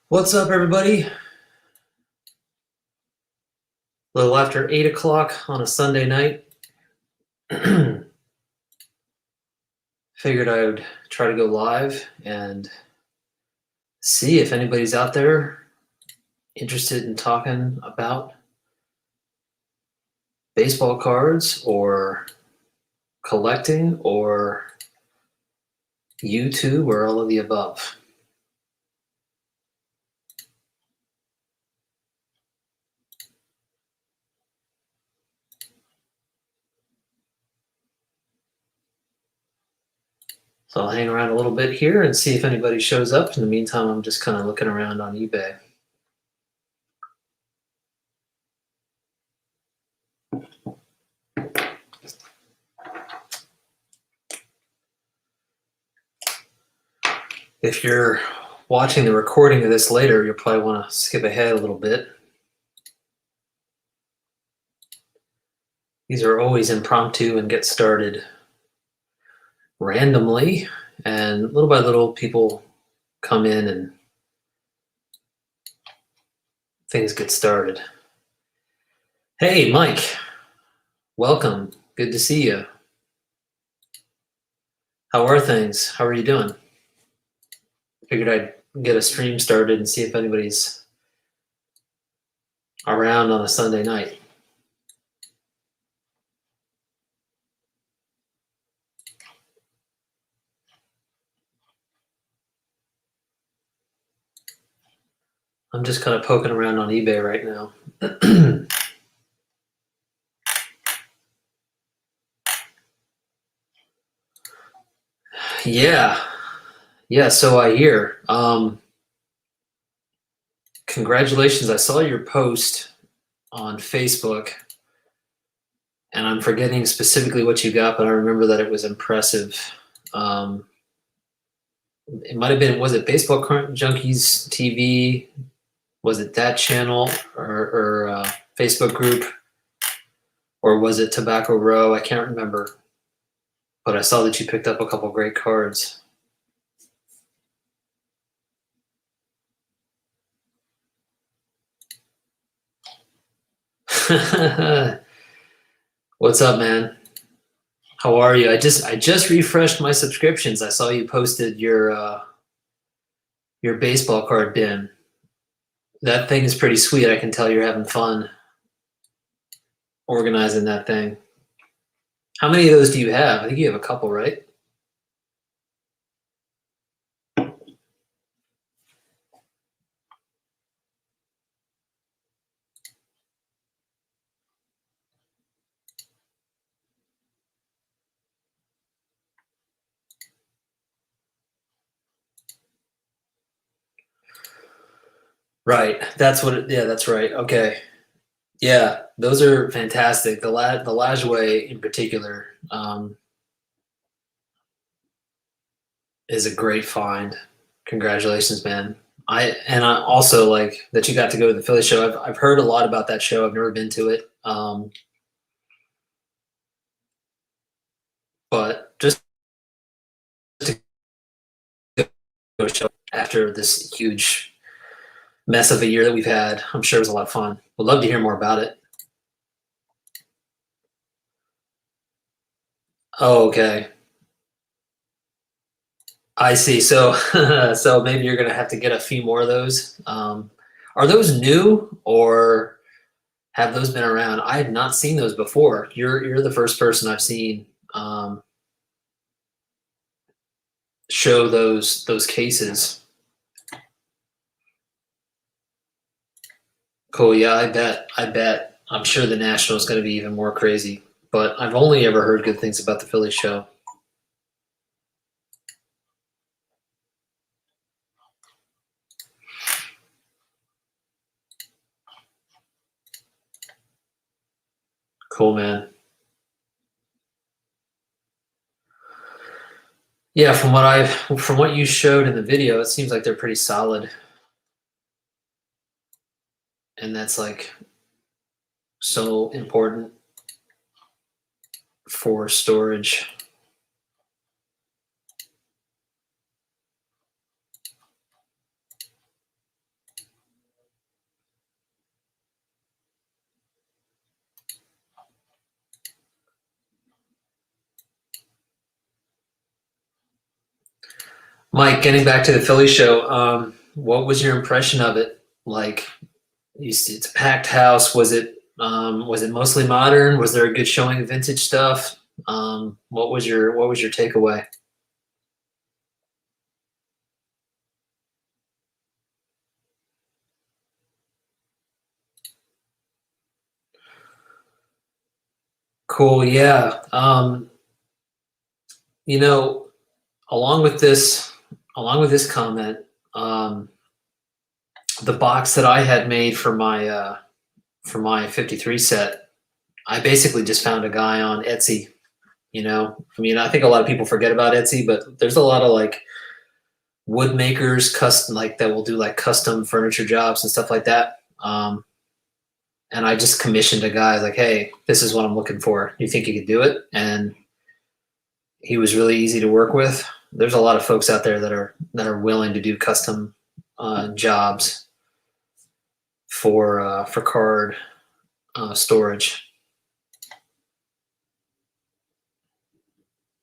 What's up, everybody? A little after 8 o'clock on a Sunday night. Figured I would try to go live and see if anybody's out there interested in talking about baseball cards or collecting or YouTube or all of the above. So I'll hang around a little bit here and see if anybody shows up. In the meantime, I'm just kind of looking around on eBay. If you're watching the recording of this later, you'll probably want to skip ahead a little bit. These are always impromptu and get started randomly, and little by little people come in and things get started. Hey, Mike, welcome. Good to see you. How are things? How are you doing? Figured I'd get a stream started and see if anybody's around on a Sunday night. I'm just kind of poking around on eBay right now. Yeah, so I hear. Congratulations. I saw your post on Facebook, and I'm forgetting specifically what you got, but I remember that it was impressive. It might have been, was it Baseball Junkies TV? Was it that channel or Facebook group? Or was it Tobacco Row? I can't remember. But I saw that you picked up a couple great cards. What's up, man? How are you? I just refreshed my subscriptions. I saw you posted your baseball card bin. That thing is pretty sweet. I can tell you're having fun organizing that thing. How many of those do you have? I think you have a couple, right? Right. That's what it, yeah, that's right. Okay. Yeah, those are fantastic. The Lajoie in particular is a great find. Congratulations, man. I also like that you got to go to the Philly show. I've heard a lot about that show. I've never been to it. But just to go to a show after this huge mess of a year that we've had, I'm sure it was a lot of fun. Would love to hear more about it. Oh, okay. I see. So, so maybe you're gonna have to get a few more of those. Are those new or have those been around? I had not seen those before. You're the first person I've seen show those cases. Cool. Yeah, I bet. I'm sure the National is going to be even more crazy. But I've only ever heard good things about the Philly show. Cool, man. Yeah, from what you showed in the video, it seems like they're pretty solid. And that's like so important for storage. Mike, getting back to the Philly show, what was your impression of it? Like, it's a packed house. Was it mostly modern? Was there a good showing of vintage stuff? What was your takeaway? Cool. Yeah. You know, along with this, along with this comment, um, the box that I had made for my 53 set, I basically just found a guy on Etsy. You know, I mean, I think a lot of people forget about Etsy, but there's a lot of like wood makers custom like that will do like custom furniture jobs and stuff like that. And I just commissioned a guy like, hey, this is what I'm looking for. You think you could do it? And he was really easy to work with. There's a lot of folks out there that are willing to do custom jobs for card storage.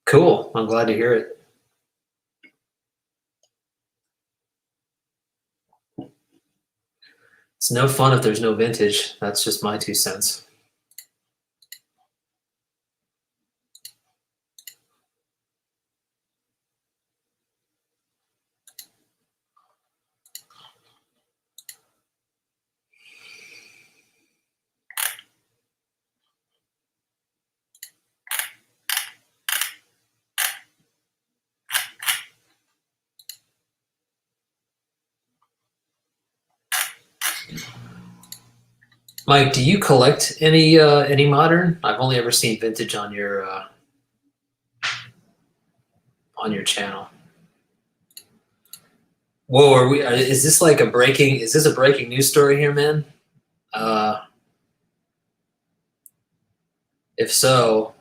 Cool. I'm glad to hear it. It's no fun if there's no vintage. That's just my 2 cents. Mike, do you collect any modern? I've only ever seen vintage on your channel. Whoa, are we? Is this like a breaking? Is this a breaking news story here, man? Uh, if so,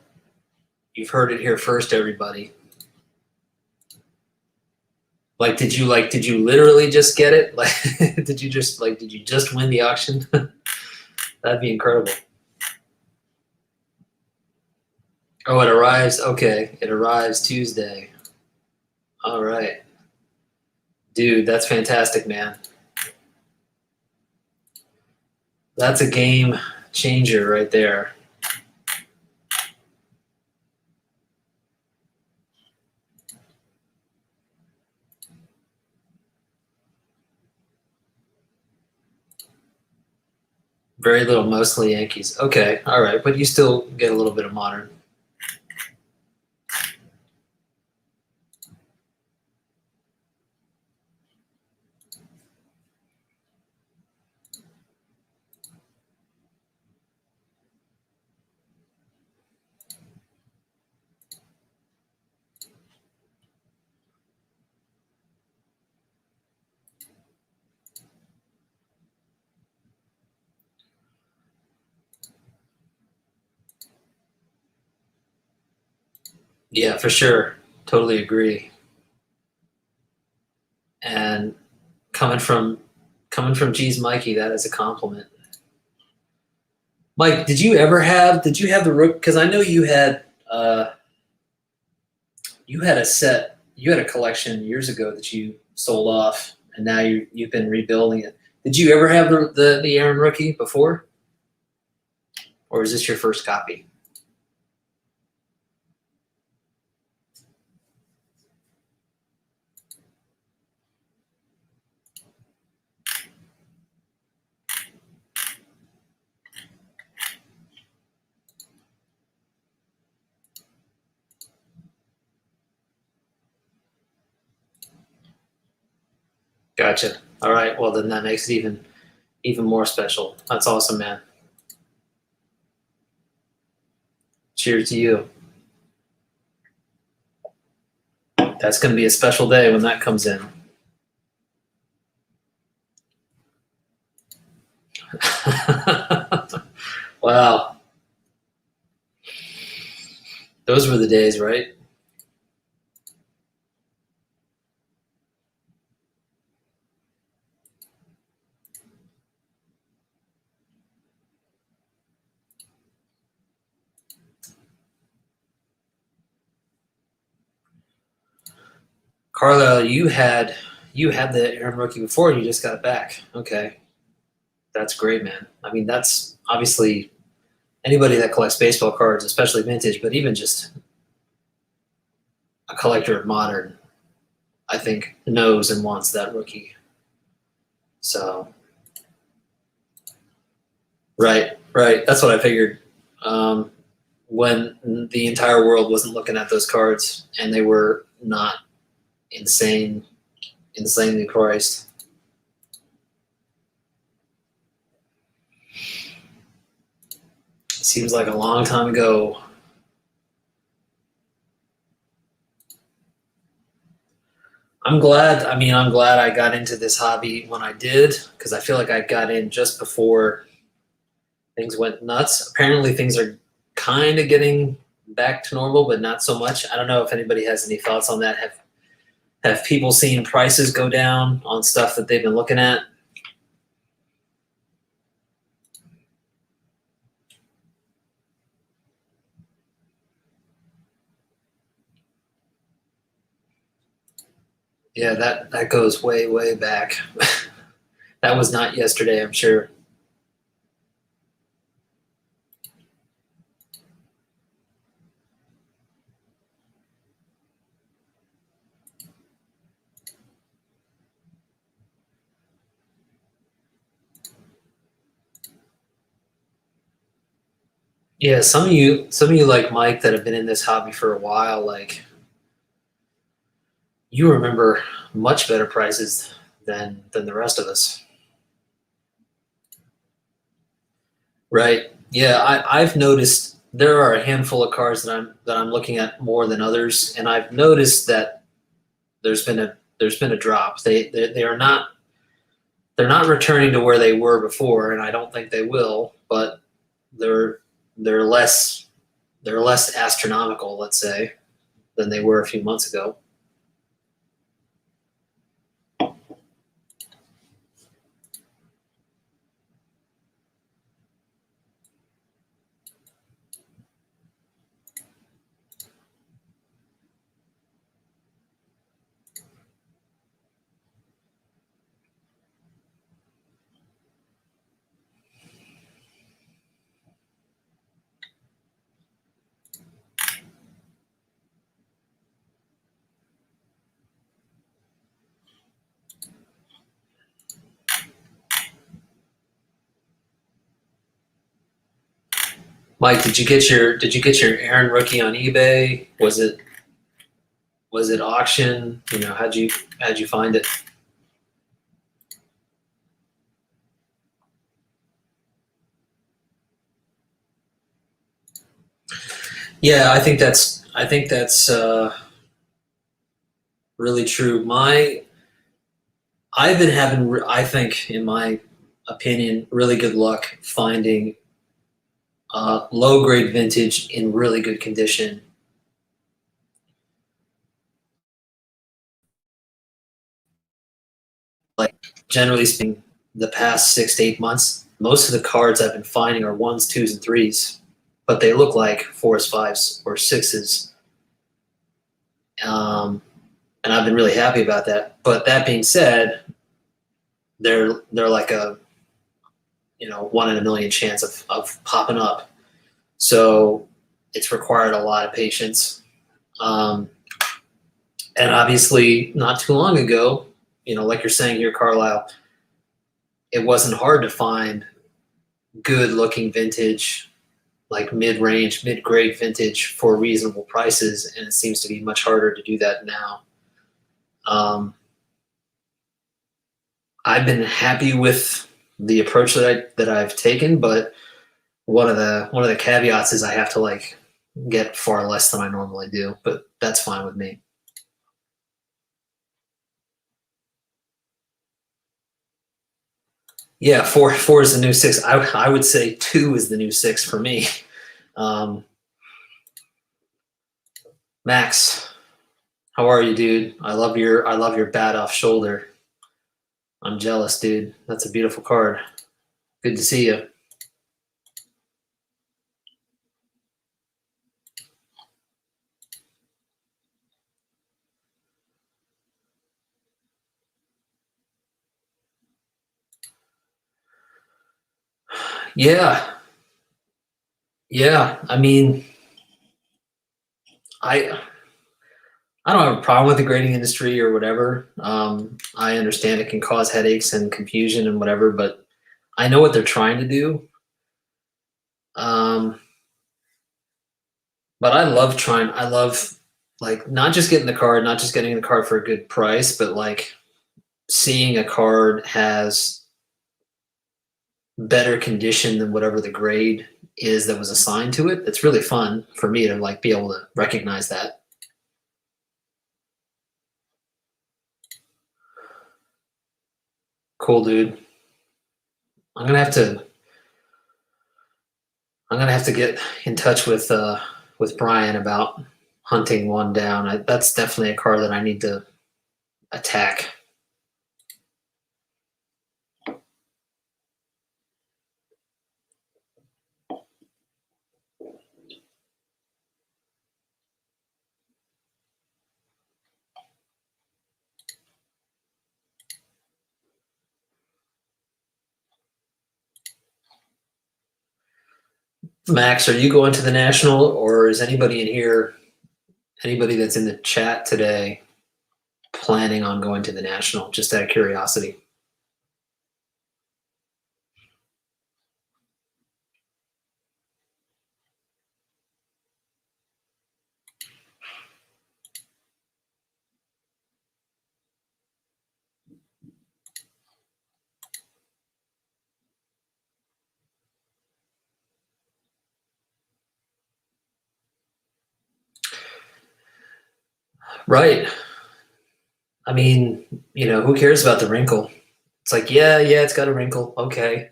you've heard it here first, everybody. Did you literally just get it? Like, did you just win the auction? That'd be incredible. Oh, it arrives. Okay, it arrives Tuesday. All right, dude, that's fantastic, man. That's a game changer right there. Very little, mostly Yankees. Okay, all right, but you still get a little bit of modern. Yeah, for sure. Totally agree. And coming from Geez Mikey, that is a compliment. Mike, did you have the rook? Because I know you had a set, you had a collection years ago that you sold off, and now you've been rebuilding it. Did you ever have the Aaron rookie before, or is this your first copy? Gotcha. All right. Well, then that makes it even more special. That's awesome, man. Cheers to you. That's going to be a special day when that comes in. Wow. Those were the days, right? Carlisle, you had the Aaron rookie before, and you just got it back. Okay, that's great, man. I mean, that's obviously anybody that collects baseball cards, especially vintage, but even just a collector of modern, I think knows and wants that rookie. So, right. That's what I figured. When the entire world wasn't looking at those cards and they were not insanely priced. Seems like a long time ago. I'm glad I got into this hobby when I did, because I feel like I got in just before things went nuts. Apparently things are kind of getting back to normal, but not so much. I don't know if anybody has any thoughts on that. Have people seen prices go down on stuff that they've been looking at? Yeah, that goes way back. That was not yesterday, I'm sure. Yeah, some of you like Mike that have been in this hobby for a while, like you remember much better prices than the rest of us. Right. Yeah, I've noticed there are a handful of cars that I'm looking at more than others, and I've noticed that there's been a drop. They are not they're not returning to where they were before, and I don't think they will, but they're they're less they're less astronomical, let's say, than they were a few months ago. Mike, did you get your Aaron rookie on eBay? Was it auction? You know, how'd you find it? Yeah, I think that's really true. I've been having I think, in my opinion, really good luck finding low grade vintage in really good condition. Like generally speaking, the past 6 to 8 months, most of the cards I've been finding are ones, twos, and threes, but they look like fours, fives, or sixes. Um, and I've been really happy about that. But that being said, they're like a, you know, 1 in a million chance of popping up. So it's required a lot of patience. Um, and obviously, not too long ago, you know, like you're saying here, Carlisle, it wasn't hard to find good looking vintage, like mid range, mid grade vintage for reasonable prices. And it seems to be much harder to do that now. I've been happy with the approach that I've taken, but one of the caveats is I have to like get far less than I normally do, but that's fine with me. Yeah, four is the new six. I would say two is the new six for me. Um, Max, how are you, dude? I love your bat off shoulder. I'm jealous, dude. That's a beautiful card. Good to see you. Yeah, yeah. I mean, I I don't have a problem with the grading industry or whatever. I understand it can cause headaches and confusion and whatever, but I know what they're trying to do. Um, but I love trying. I love like not just getting the card, not just getting the card for a good price, but like seeing a card has better condition than whatever the grade is that was assigned to it. It's really fun for me to like be able to recognize that. Cool, dude. I'm gonna have to I'm gonna have to get in touch with Brian about hunting one down. That's definitely a card that I need to attack. Max, are you going to the national, or is anybody in here, anybody that's in the chat today, planning on going to the national? Just out of curiosity. Right. I mean, who cares about the wrinkle? It's like, yeah, it's got a wrinkle. Okay.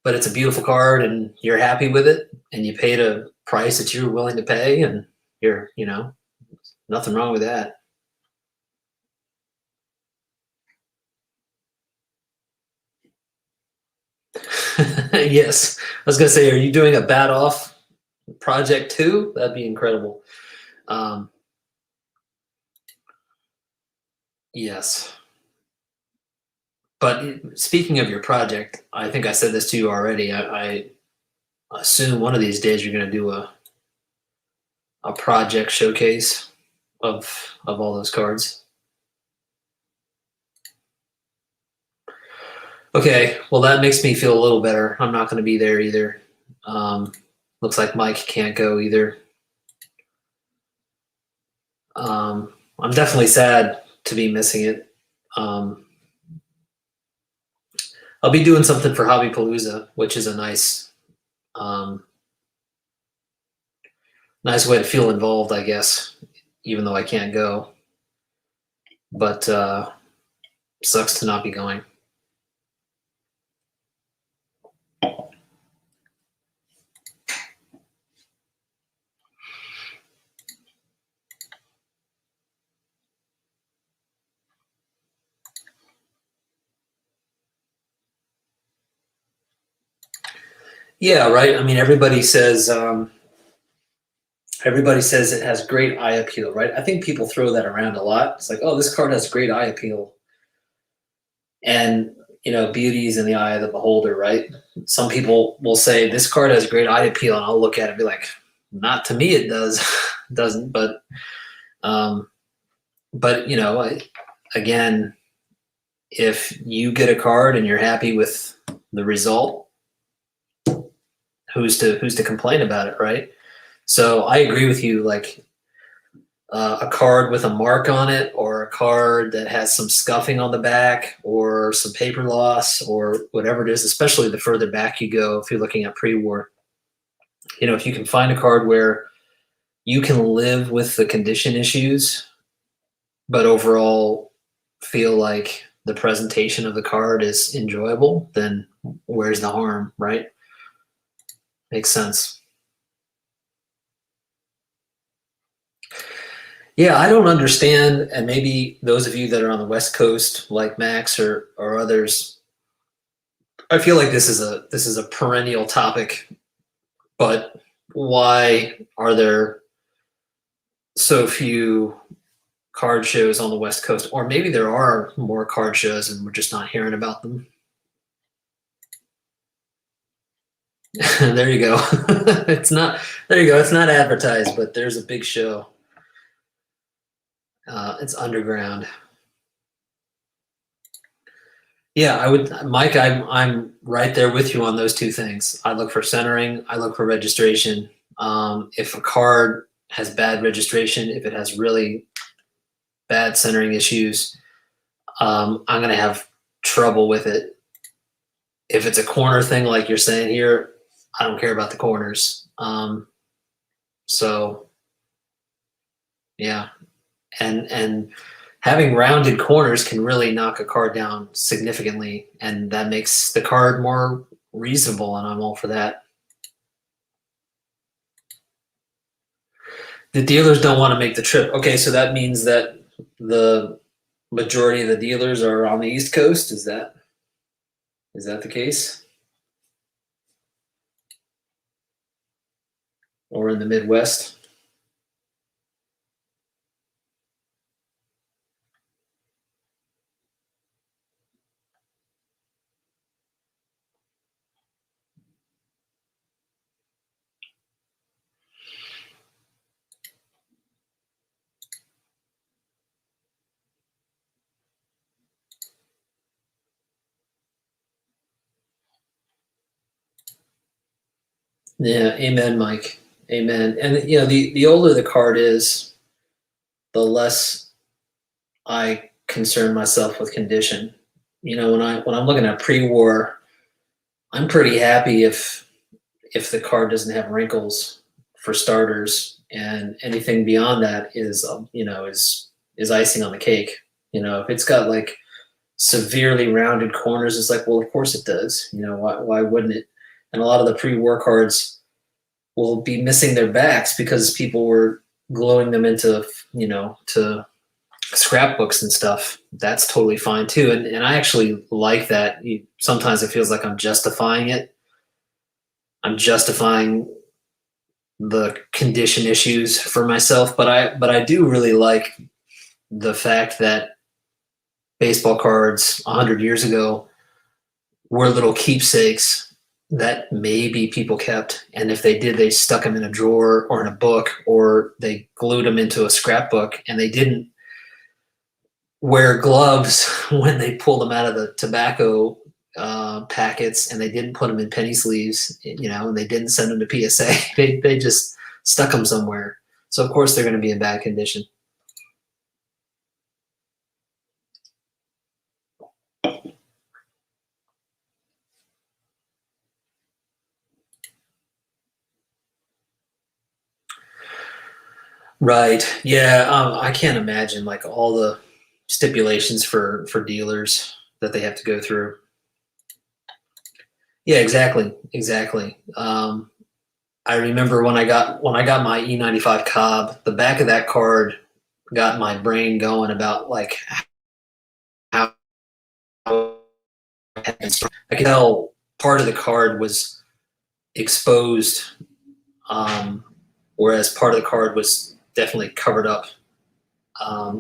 But it's a beautiful card and you're happy with it and you paid a price that you were willing to pay and you're, nothing wrong with that. Yes. I was going to say, are you doing a bat off project too? That'd be incredible. Yes. But speaking of your project, I think I said this to you already. I assume one of these days you're going to do a project showcase of all those cards. Okay, well that makes me feel a little better. I'm not going to be there either. Looks like Mike can't go either. I'm definitely sad to be missing it. I'll be doing something for Hobby Palooza, which is a um, nice way to feel involved, I guess, even though I can't go. But sucks to not be going. Yeah, right. I mean, everybody says it has great eye appeal, right? I think people throw that around a lot. It's like, oh, this card has great eye appeal, and beauty is in the eye of the beholder, right? Some people will say this card has great eye appeal, and I'll look at it and be like, not to me, it does, doesn't. Um, but again, if you get a card and you're happy with the result, who's to complain about it, right? So I agree with you. Like a card with a mark on it, or a card that has some scuffing on the back, or some paper loss, or whatever it is. Especially the further back you go, if you're looking at pre-war, if you can find a card where you can live with the condition issues, but overall feel like the presentation of the card is enjoyable, then where's the harm, right? Makes sense. Yeah, I don't understand, and maybe those of you that are on the West Coast, like Max or others, I feel like this is a perennial topic, but why are there so few card shows on the West Coast? Or maybe there are more card shows and we're just not hearing about them. There you go. It's not. There you go. It's not advertised, but there's a big show. It's underground. Yeah, I would, Mike. I'm right there with you on those two things. I look for centering. I look for registration. If a card has bad registration, if it has really bad centering issues, I'm gonna have trouble with it. If it's a corner thing, like you're saying here, I don't care about the corners. So yeah, and having rounded corners can really knock a card down significantly, and that makes the card more reasonable, and I'm all for that. The dealers don't want to make the trip. Okay, so that means that the majority of the dealers are on the East Coast. Is that the case? Or in the Midwest? Yeah, amen, Mike. Amen. And the older the card is, the less I concern myself with condition. When I'm looking at pre-war, I'm pretty happy if the card doesn't have wrinkles for starters, and anything beyond that is icing on the cake. If it's got like severely rounded corners, it's like, well, of course it does. Why wouldn't it? And a lot of the pre-war cards will be missing their backs because people were gluing them into to scrapbooks and stuff. That's totally fine too. And I actually like that. Sometimes it feels like I'm justifying it. I'm justifying the condition issues for myself, but I do really like the fact that baseball cards 100 years ago were little keepsakes that maybe people kept, and if they did, they stuck them in a drawer or in a book, or they glued them into a scrapbook, and they didn't wear gloves when they pulled them out of the tobacco packets, and they didn't put them in penny sleeves, and they didn't send them to PSA. They just stuck them somewhere. So of course they're going to be in bad condition. Right. Yeah. I can't imagine like all the stipulations for dealers that they have to go through. Yeah, exactly. Exactly. I remember when I got my E95 Cobb, the back of that card got my brain going about like how I could tell part of the card was exposed, whereas part of the card was definitely covered up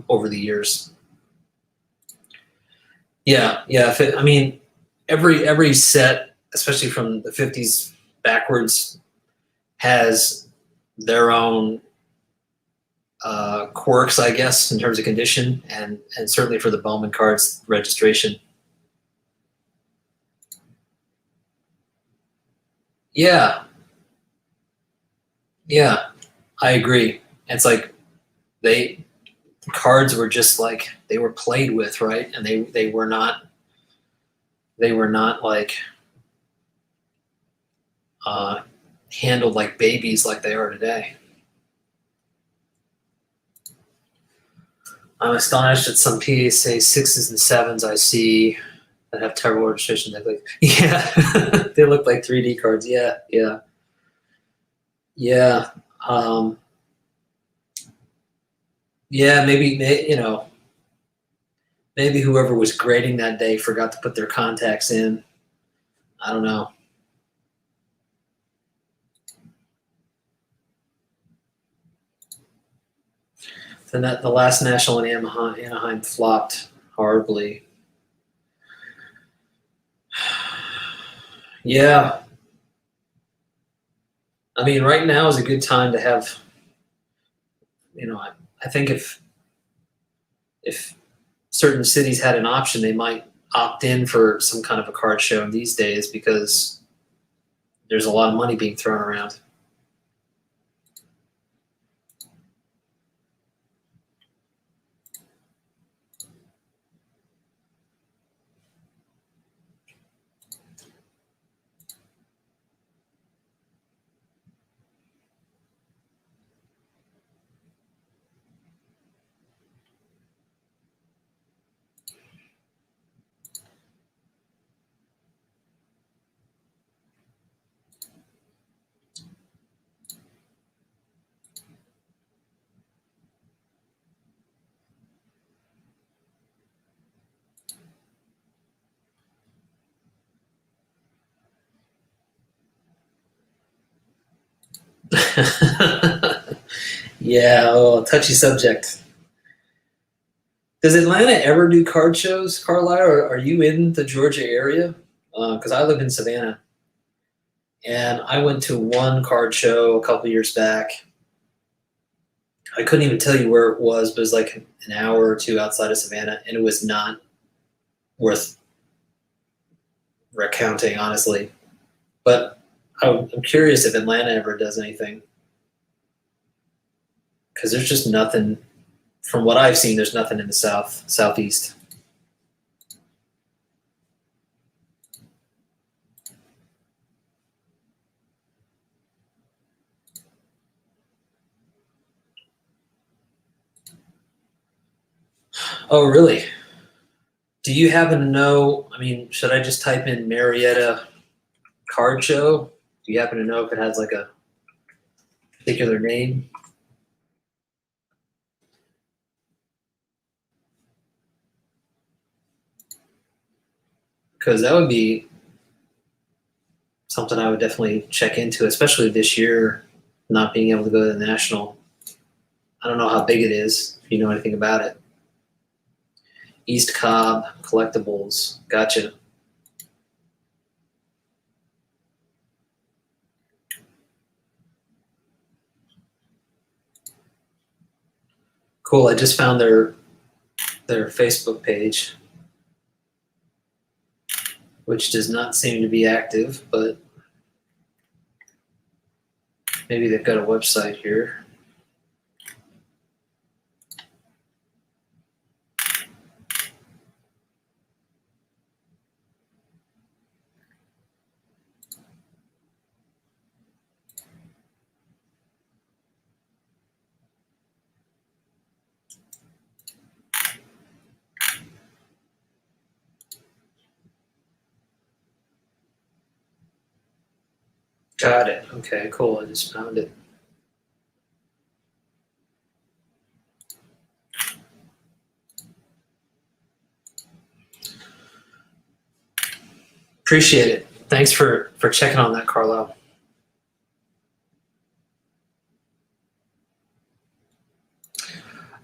over the years. Yeah, yeah. I mean, every set, especially from the '50s backwards, has their own quirks, I guess, in terms of condition, and certainly for the Bowman cards registration. Yeah, yeah, I agree. It's like they cards were just like they were played with, right? And they were not like uh, handled like babies like they are today. I'm astonished at some PSA sixes and sevens I see that have terrible registration. They look, yeah, they look like 3D cards. Yeah, yeah, yeah, um, yeah. Maybe whoever was grading that day forgot to put their contacts in. I don't know. The last national in Anaheim flopped horribly. Yeah, I mean, right now is a good time to have. I think if certain cities had an option, they might opt in for some kind of a card show these days because there's a lot of money being thrown around. Yeah, oh, touchy subject. Does Atlanta ever do card shows, Carlisle? Or are you in the Georgia area? Because I live in Savannah, and I went to one card show a couple years back. I couldn't even tell you where it was, but it was like an hour or two outside of Savannah, and it was not worth recounting, honestly. But I'm curious if Atlanta ever does anything, because there's just nothing. From what I've seen, there's nothing in the southeast. Oh, really? Do you happen to know? I mean, should I just type in Marietta card show? Do you happen to know if it has like a particular name? Because that would be something I would definitely check into, especially this year, not being able to go to the national. I don't know how big it is, if you know anything about it. East Cobb Collectibles. Gotcha. Cool. I just found their Facebook page, which does not seem to be active, but maybe they've got a website here. Got it. Okay, cool. I just found it. Appreciate it. Thanks for checking on that, Carlo.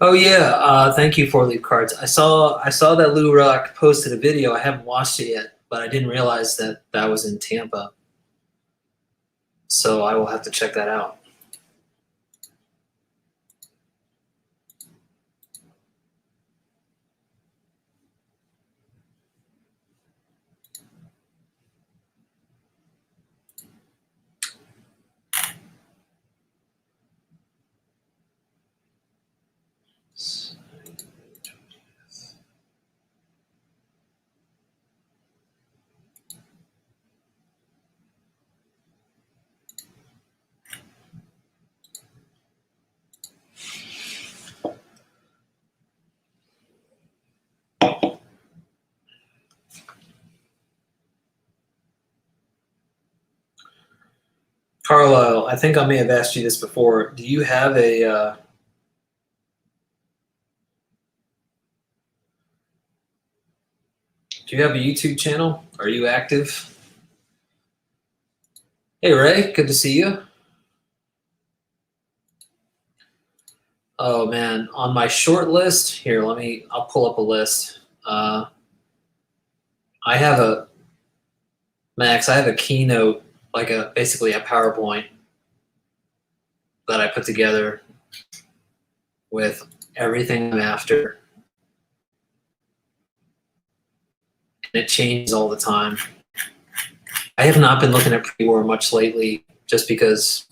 Oh yeah, thank you for leaf cards. I saw that Lou Rock posted a video. I haven't watched it yet, but I didn't realize that that was in Tampa. So I will have to check that out. Carlisle, I think I may have asked you this before. Do you have a YouTube channel? Are you active? Hey Ray, good to see you. Oh man, on my short list here, I'll pull up a list. I have a Max. I have a keynote, like a basically a PowerPoint that I put together with everything I'm after. And it changes all the time. I have not been looking at pre-war much lately just because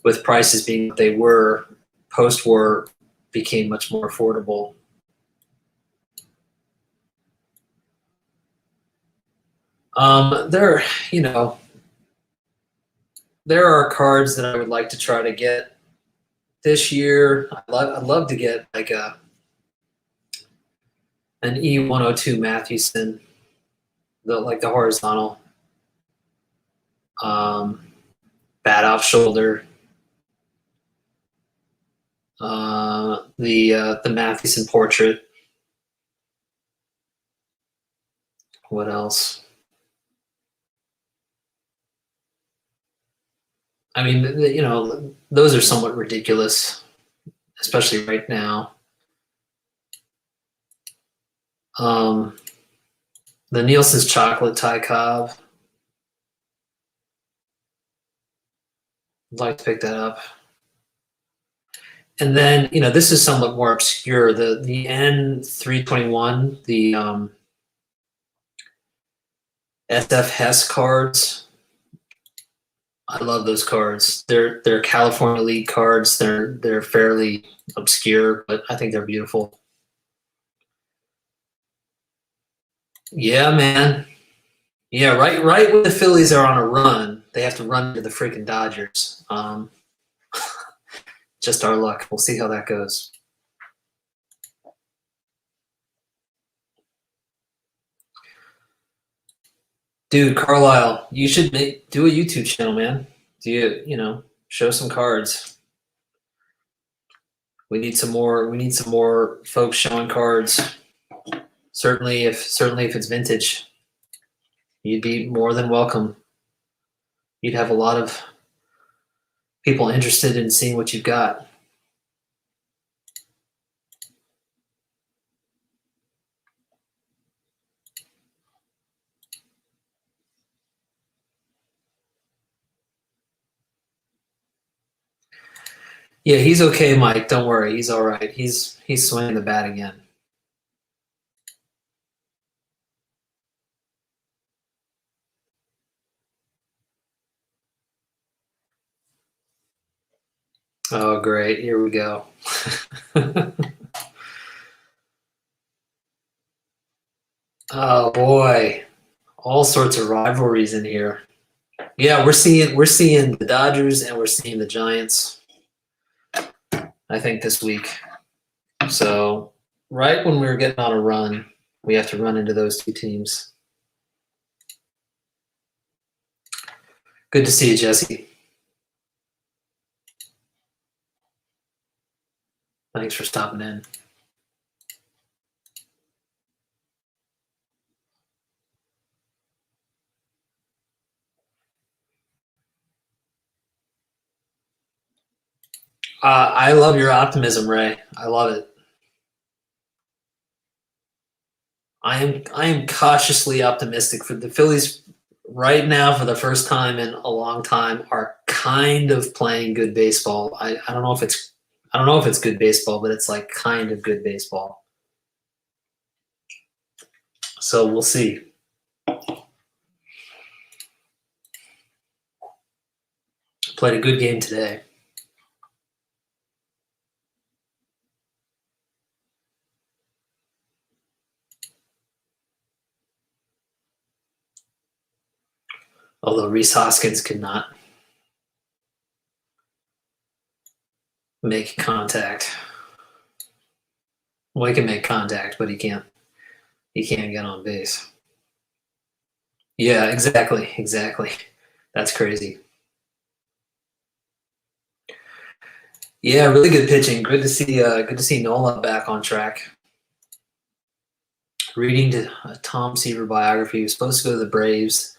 with prices being what they were, post-war became much more affordable. There are cards that I would like to try to get this year. I'd love to get like an E102 Mathewson, the horizontal, bat off shoulder, the Mathewson portrait. What else? I mean, those are somewhat ridiculous, especially right now. The Nielsen's chocolate Ty Cobb. I'd like to pick that up. And then, this is somewhat more obscure. The N321, the SF Hess cards. I love those cards. They're California League cards. They're fairly obscure, but I think they're beautiful. Yeah, man. Yeah, right when the Phillies are on a run, they have to run to the freaking Dodgers. Just our luck. We'll see how that goes. Dude, Carlisle, you should do a YouTube channel, man. Show some cards. We need some more folks showing cards. Certainly if it's vintage, you'd be more than welcome. You'd have a lot of people interested in seeing what you've got. Yeah, he's okay, Mike. Don't worry. He's all right. He's swinging the bat again. Oh, great. Here we go. Oh boy. All sorts of rivalries in here. Yeah, we're seeing the Dodgers and we're seeing the Giants, I think, this week. So right when we were getting on a run, we have to run into those two teams. Good to see you, Jesse. Thanks for stopping in. I love your optimism, Ray. I love it. I am cautiously optimistic for the Phillies right now. For the first time in a long time, are kind of playing good baseball. I don't know if it's good baseball, but it's like kind of good baseball. So we'll see. Played a good game today. Although Rhys Hoskins could not make contact. Well, he can make contact, but he can't get on base. Yeah, exactly. That's crazy. Yeah, really good pitching. Good to see Nola back on track. Reading a Tom Seaver biography. He was supposed to go to the Braves.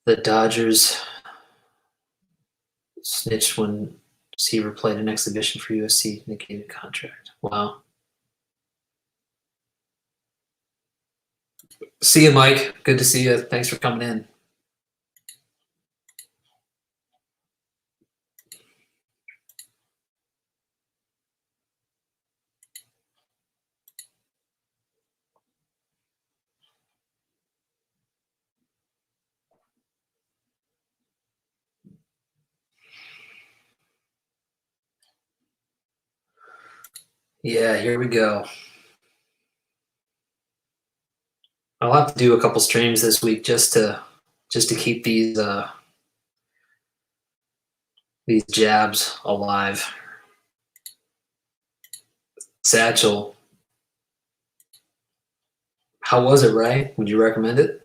The Dodgers snitched when Seaver played an exhibition for USC, negated contract. Wow. See you, Mike. Good to see you. Thanks for coming in. Yeah, here we go. I'll have to do a couple streams this week just to keep these jabs alive. Satchel, how was it, Ray? Would you recommend it?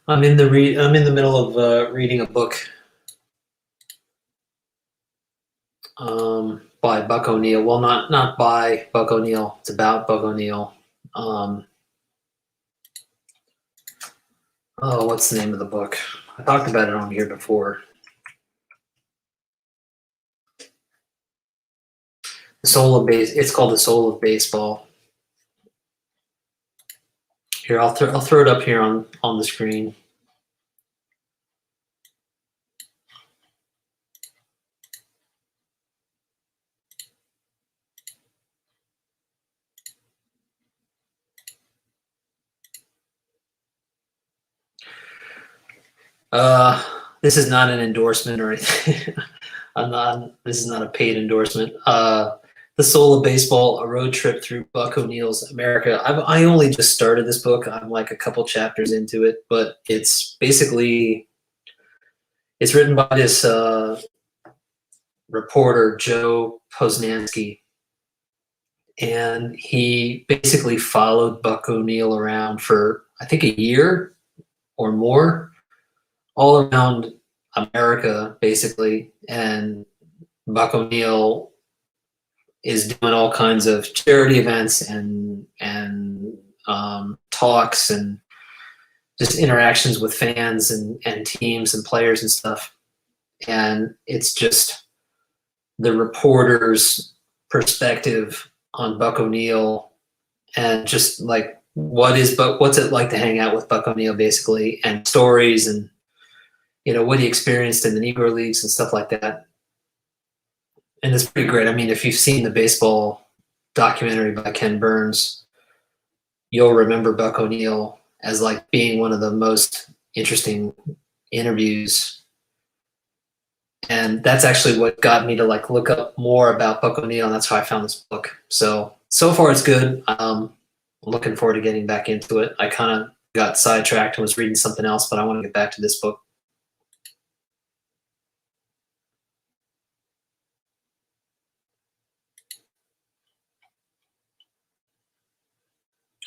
I'm in the middle of reading a book by Buck O'Neill. Well, not by Buck O'Neill. It's about Buck O'Neill. What's the name of the book? I talked about it on here before. It's called The Soul of Baseball. Here, I'll throw it up here on the screen. This is not an endorsement or anything. This is not a paid endorsement. The Soul of Baseball: A Road Trip Through Buck O'Neill's America. I only just started this book. I'm like a couple chapters into it, but it's written by this reporter, Joe Posnanski, and he basically followed Buck O'Neill around for I think a year or more, all around America, basically. And Buck O'Neill is doing all kinds of charity events and talks and just interactions with fans and teams and players and stuff. And it's just the reporter's perspective on Buck O'Neill and just like what's it like to hang out with Buck O'Neill, basically, and stories and what he experienced in the Negro Leagues and stuff like that. And it's pretty great. I mean, if you've seen the baseball documentary by Ken Burns, you'll remember Buck O'Neill as like being one of the most interesting interviews. And that's actually what got me to like look up more about Buck O'Neill, and that's how I found this book. So far it's good. Looking forward to getting back into it. I kind of got sidetracked and was reading something else, but I want to get back to this book.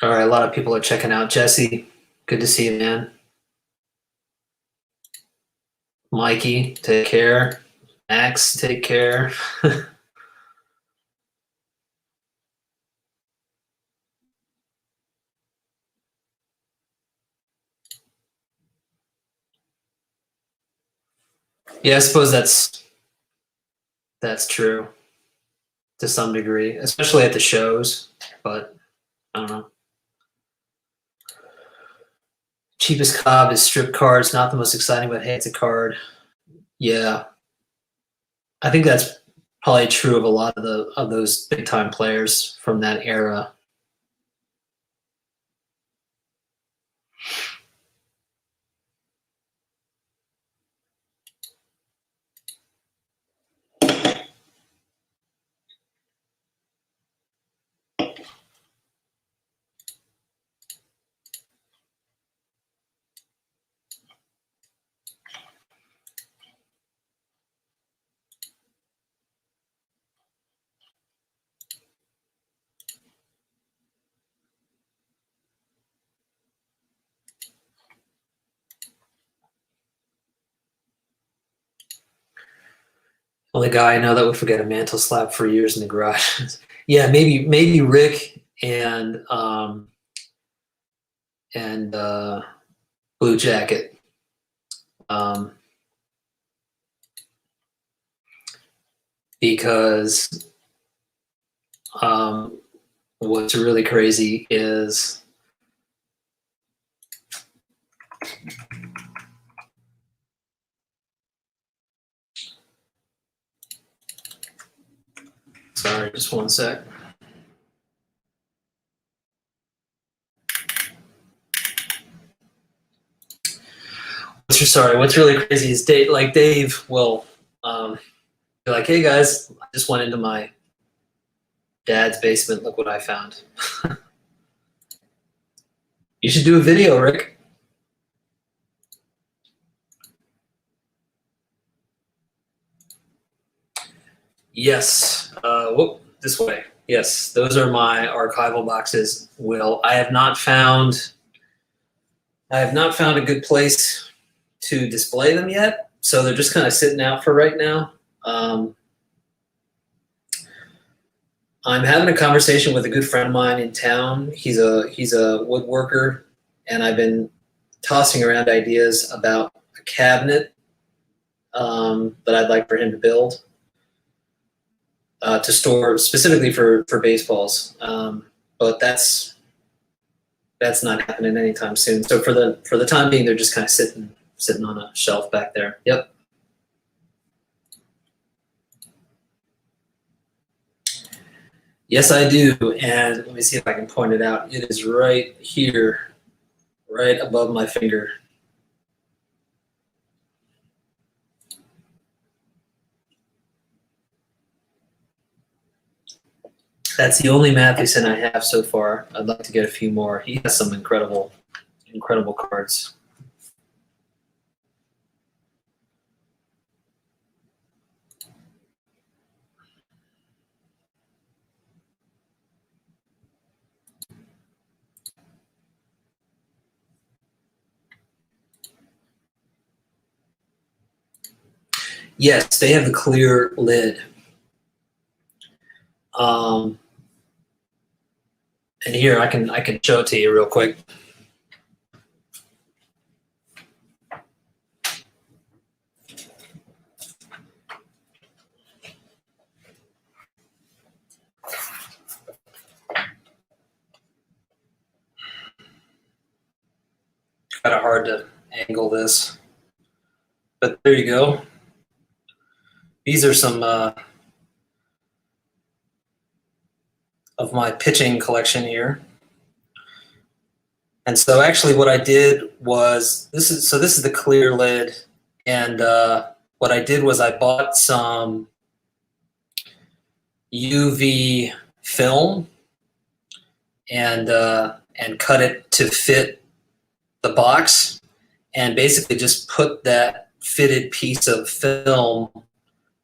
All right, a lot of people are checking out. Jesse, good to see you, man. Mikey, take care. Max, take care. Yeah, I suppose that's true to some degree, especially at the shows. But I don't know. Cheapest Cobb is strip cards, not the most exciting, but hey, it's a card. Yeah, I think that's probably true of a lot of those big time players from that era. Only guy I know that would forget a mantle slap for years in the garage. Yeah, maybe Rick and Blue Jacket. Because what's really crazy is Sorry, just one sec. What's really crazy is Dave will be like, hey guys, I just went into my dad's basement. Look what I found. You should do a video, Rick. Yes. Whoop, this way. Yes, those are my archival boxes. Will, I have not found a good place to display them yet, so they're just kind of sitting out for right now. I'm having a conversation with a good friend of mine in town. He's a woodworker, and I've been tossing around ideas about a cabinet that I'd like for him to build to store specifically for baseballs. But that's not happening anytime soon. So for the time being, they're just kind of sitting on a shelf back there. Yep. Yes, I do. And let me see if I can point it out. It is right here, right above my finger. That's the only Matheson I have so far. I'd like to get a few more. He has some incredible cards. Yes, they have the clear lid. And here I can show it to you real quick. Kind of hard to angle this, but there you go. These are some of my pitching collection here. And so actually what I did was, this is the clear lid. And what I did was I bought some UV film and cut it to fit the box, and basically just put that fitted piece of film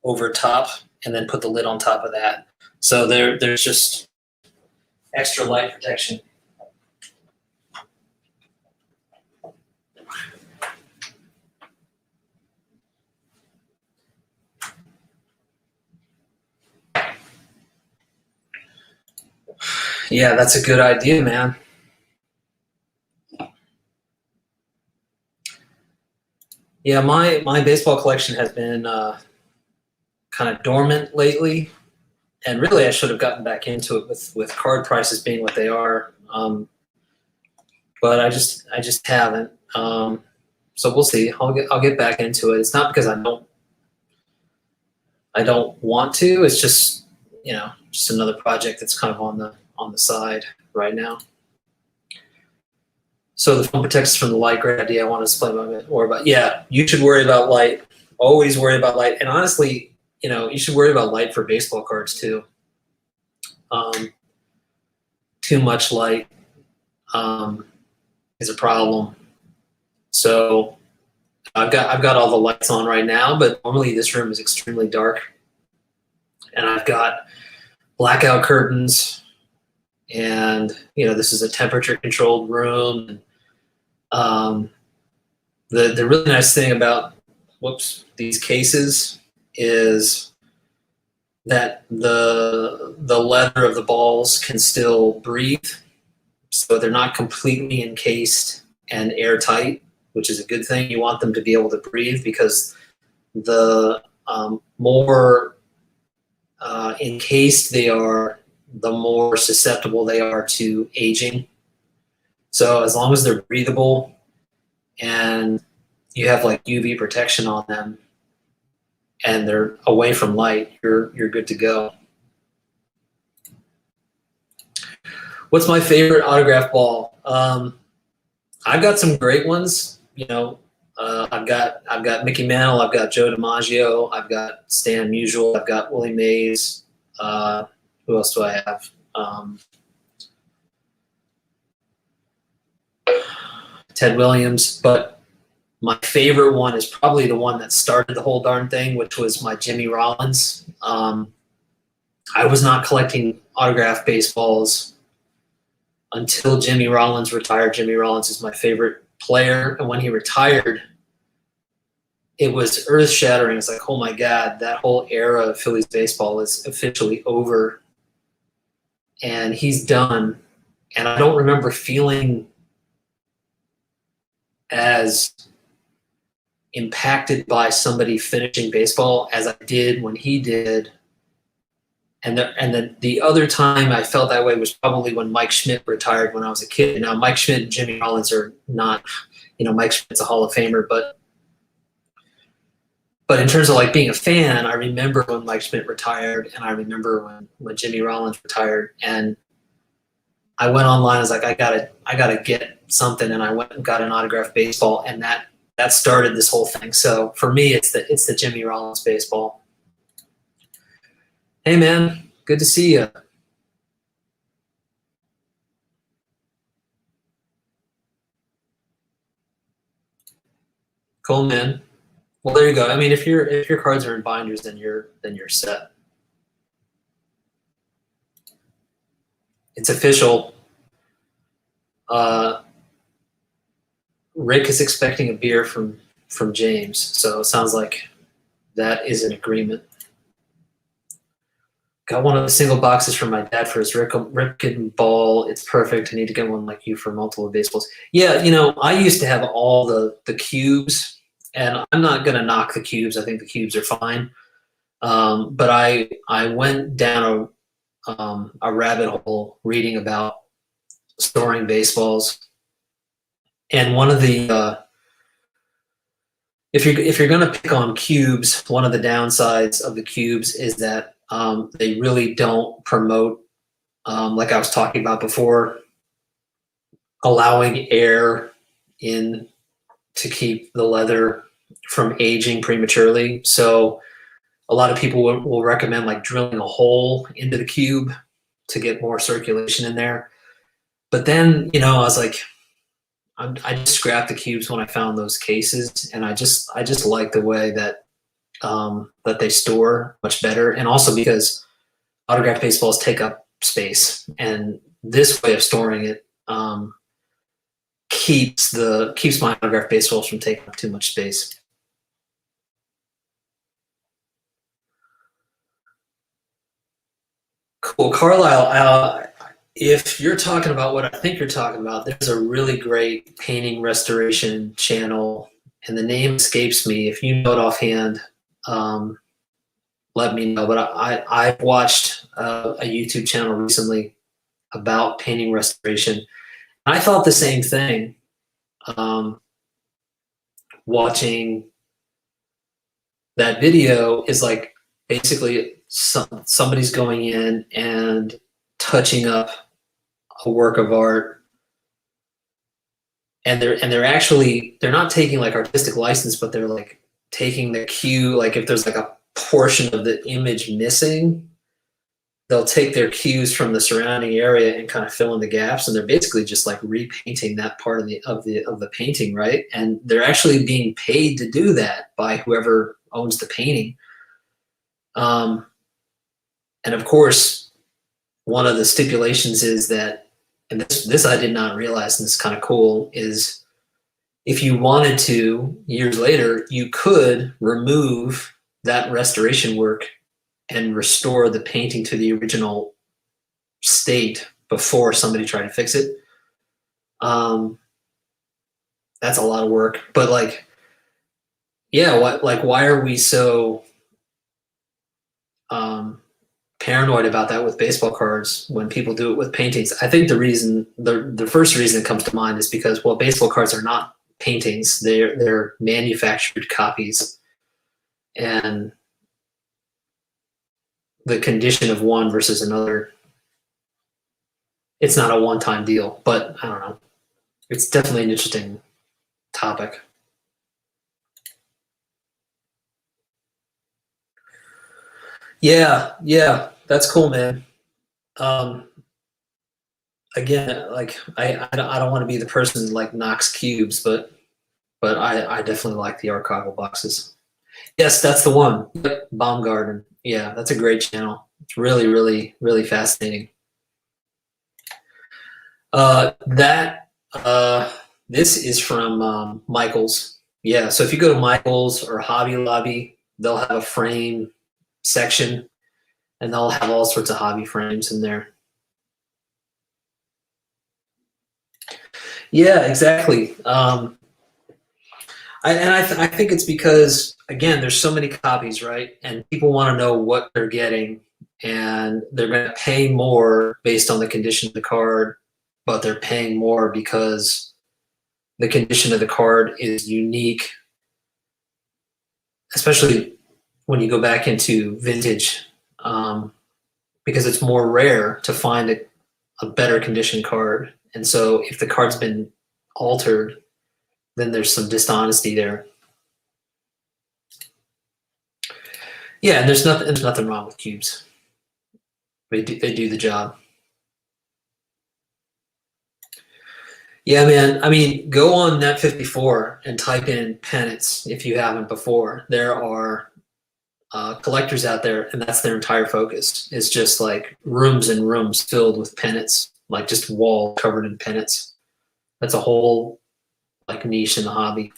over top and then put the lid on top of that. So there's just extra light protection. Yeah, that's a good idea, man. Yeah, my baseball collection has been kind of dormant lately, and really I should have gotten back into it with card prices being what they are, but I just haven't. So we'll see. I'll get back into it. It's not because I don't want to. It's just just another project that's kind of on the side right now. So the phone protects from the light. Great idea. I want to explain a bit more about. Yeah, you should worry about light. Always worry about light. And honestly, you should worry about light for baseball cards too. Too much light is a problem. So I've got all the lights on right now, but normally this room is extremely dark, and I've got blackout curtains, and this is a temperature controlled room. The really nice thing about these cases is that the leather of the balls can still breathe, so they're not completely encased and airtight, which is a good thing. You want them to be able to breathe, because the more encased they are, the more susceptible they are to aging. So as long as they're breathable and you have like UV protection on them, and they're away from light, you're good to go. What's my favorite autograph ball? I've got some great ones. You know, I've got Mickey Mantle, I've got Joe DiMaggio, I've got Stan Musial, I've got Willie Mays. Who else do I have? Ted Williams. But my favorite one is probably the one that started the whole darn thing, which was my Jimmy Rollins. I was not collecting autograph baseballs until Jimmy Rollins retired. Jimmy Rollins is my favorite player, and when he retired, it was earth-shattering. It's like, oh my God, that whole era of Phillies baseball is officially over, and he's done. And I don't remember feeling as impacted by somebody finishing baseball as I did when he did. And the other time I felt that way was probably when Mike Schmidt retired when I was a kid. Now, Mike Schmidt and Jimmy Rollins are not, Mike Schmidt's a Hall of Famer, but in terms of like being a fan, I remember when Mike Schmidt retired, and I remember when Jimmy Rollins retired, and I went online. I was like, I gotta get something, and I went and got an autographed baseball, and that started this whole thing. So for me, it's the Jimmy Rollins baseball. Hey man, good to see you. Cool, man. Well, there you go. I mean, if your cards are in binders, then you're set. It's official. Rick is expecting a beer from James, so it sounds like that is an agreement. Got one of the single boxes from my dad for his Ripken ball. It's perfect. I need to get one like you for multiple baseballs. Yeah, I used to have all the cubes, and I'm not gonna knock the cubes. I think the cubes are fine. But I went down a rabbit hole reading about storing baseballs, and one of the if you're gonna pick on cubes, one of the downsides of the cubes is that they really don't promote, like I was talking about before, allowing air in to keep the leather from aging prematurely. So a lot of people will recommend like drilling a hole into the cube to get more circulation in there. But then, I was like, I just scrapped the cubes when I found those cases, and I just like the way that that they store much better, and also because autographed baseballs take up space, and this way of storing it keeps my autographed baseballs from taking up too much space. Cool, Carlisle. If you're talking about what I think you're talking about, there's a really great painting restoration channel, and the name escapes me. If you know it offhand, let me know. But I've watched a YouTube channel recently about painting restoration. I thought the same thing. Watching that video is like basically somebody's going in and touching up a work of art, and they're not taking like artistic license, but they're like taking the cue. Like if there's like a portion of the image missing, they'll take their cues from the surrounding area and kind of fill in the gaps, and they're basically just like repainting that part of the painting, right? And they're actually being paid to do that by whoever owns the painting. And of course, one of the stipulations is that, and this I did not realize, and this is kind of cool, is if you wanted to, years later, you could remove that restoration work and restore the painting to the original state before somebody tried to fix it. That's a lot of work, but like, yeah, why are we so paranoid about that with baseball cards when people do it with paintings? I think the first reason that comes to mind is because, well, baseball cards are not paintings. They're manufactured copies, and the condition of one versus another, it's not a one-time deal. But I don't know. It's definitely an interesting topic. Yeah, that's cool, man. Um, Again, like I don't want to be the person that like knocks cubes, but I definitely like the archival boxes. Yes, that's the one. Yep, Baumgarten. Yeah, that's a great channel. It's really, really, really fascinating. That this is from Michael's. Yeah, so if you go to Michael's or Hobby Lobby, they'll have a frame section, and they'll have all sorts of hobby frames in there. Yeah, exactly. I think it's because again, there's so many copies, right? And people want to know what they're getting, and they're going to pay more based on the condition of the card, but they're paying more because the condition of the card is unique, especially when you go back into vintage, because it's more rare to find a better condition card. And so if the card's been altered, then there's some dishonesty there. Yeah, and there's nothing wrong with cubes. They do the job. Yeah, man. I mean, go on Net54 and type in pennants if you haven't before. There are collectors out there, and that's their entire focus. It's just like rooms and rooms filled with pennants, like just wall covered in pennants. That's a whole like niche in the hobby.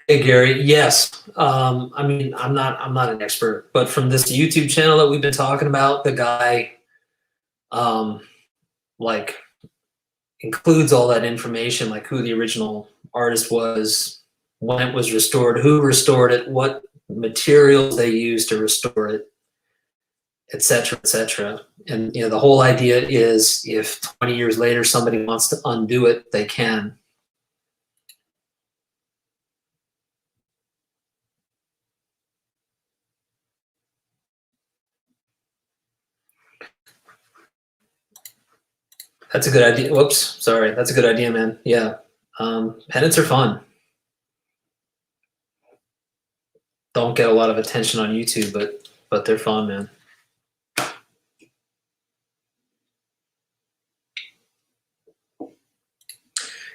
Hey Gary, yes. I mean, I'm not an expert, but from this YouTube channel that we've been talking about, the guy um, like includes all that information, like who the original artist was, when it was restored, who restored it, what materials they used to restore it, etc., etc. And you know, the whole idea is if 20 years later somebody wants to undo it, they can. That's a good idea. Whoops, sorry. That's a good idea, man. Yeah, pennants are fun. Don't get a lot of attention on YouTube, but they're fun, man.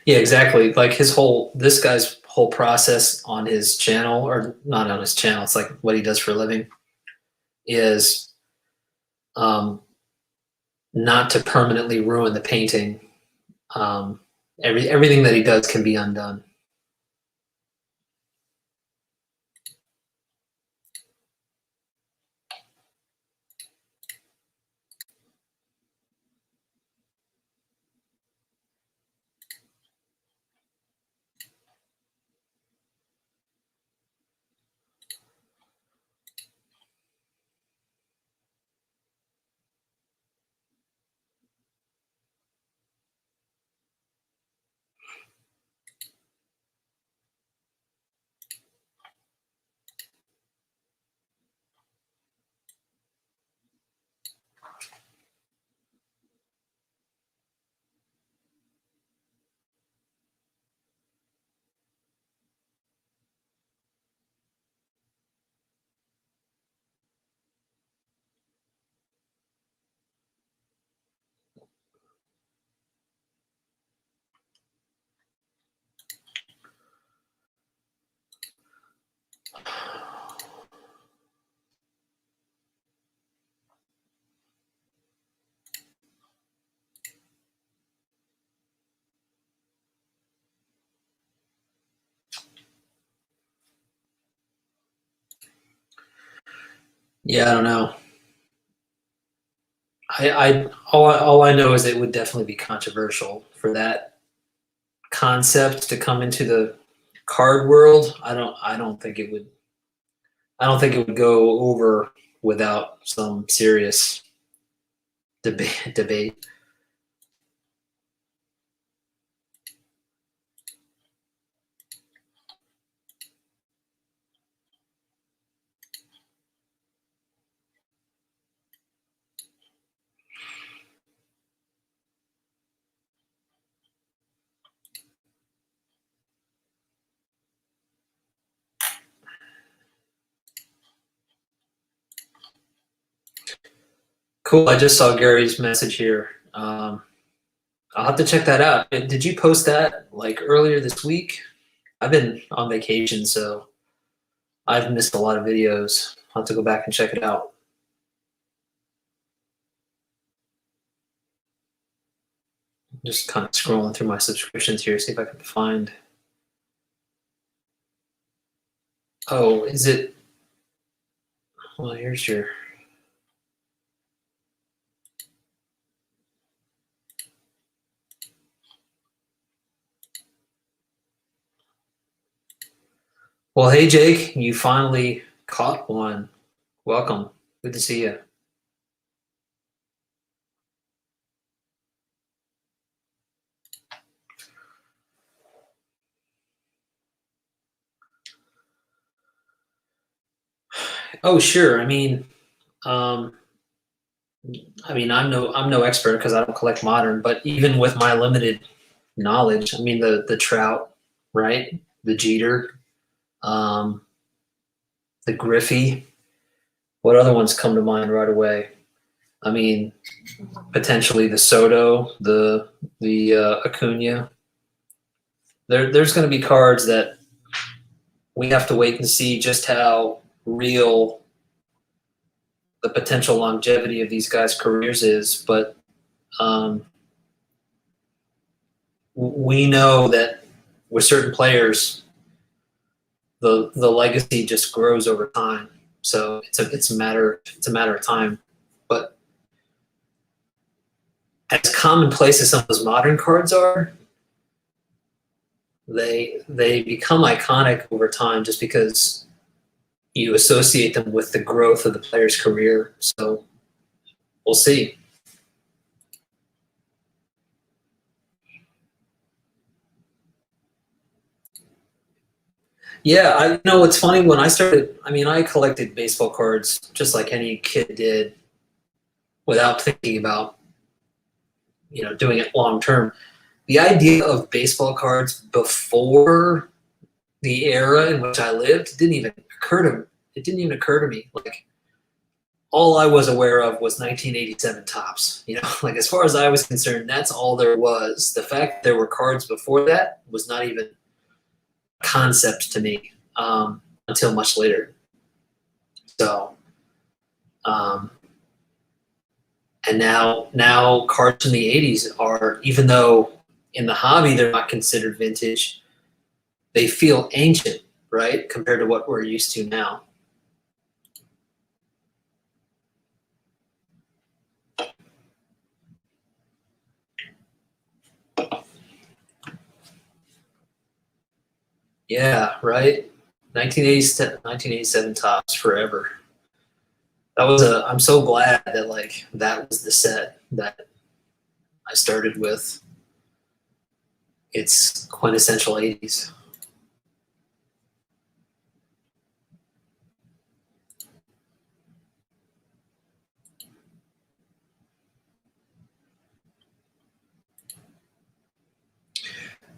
Yeah, exactly. Like this guy's whole process on his channel, or not on his channel, it's like what he does for a living, is um, not to permanently ruin the painting. Um, everything that he does can be undone. Yeah, I don't know. All I know is it would definitely be controversial for that concept to come into the card world. I don't think it would go over without some serious debate. Cool. I just saw Gary's message here. I'll have to check that out. Did you post that like earlier this week? I've been on vacation, so I've missed a lot of videos. I'll have to go back and check it out. Just kind of scrolling through my subscriptions here, see if I can find. Oh, is it? Well, here's your. Well, hey Jake, you finally caught one. Welcome. Good to see you. Oh, sure. Um, I'm no expert because I don't collect modern, but even with my limited knowledge, I mean the Trout, right? The Jeter, um, the Griffey. What other ones come to mind right away? I mean, potentially the Soto, the Acuna. There's going to be cards that we have to wait and see just how real the potential longevity of these guys' careers is. But um, we know that with certain players, the legacy just grows over time. So it's a matter of time. But as commonplace as some of those modern cards are, they become iconic over time just because you associate them with the growth of the player's career. So we'll see. Yeah, I know it's funny when I started. I mean, I collected baseball cards just like any kid did, without thinking about doing it long term. The idea of baseball cards before the era in which I lived didn't even occur to me. Like all I was aware of was 1987 tops. Like as far as I was concerned, that's all there was. The fact that there were cards before that was not even a concept to me until much later. So, um, and now cards from the 80s are, even though in the hobby they're not considered vintage, they feel ancient, right, compared to what we're used to now. Yeah, right. 1987 tops forever. I'm so glad that like that was the set that I started with. It's quintessential 80s.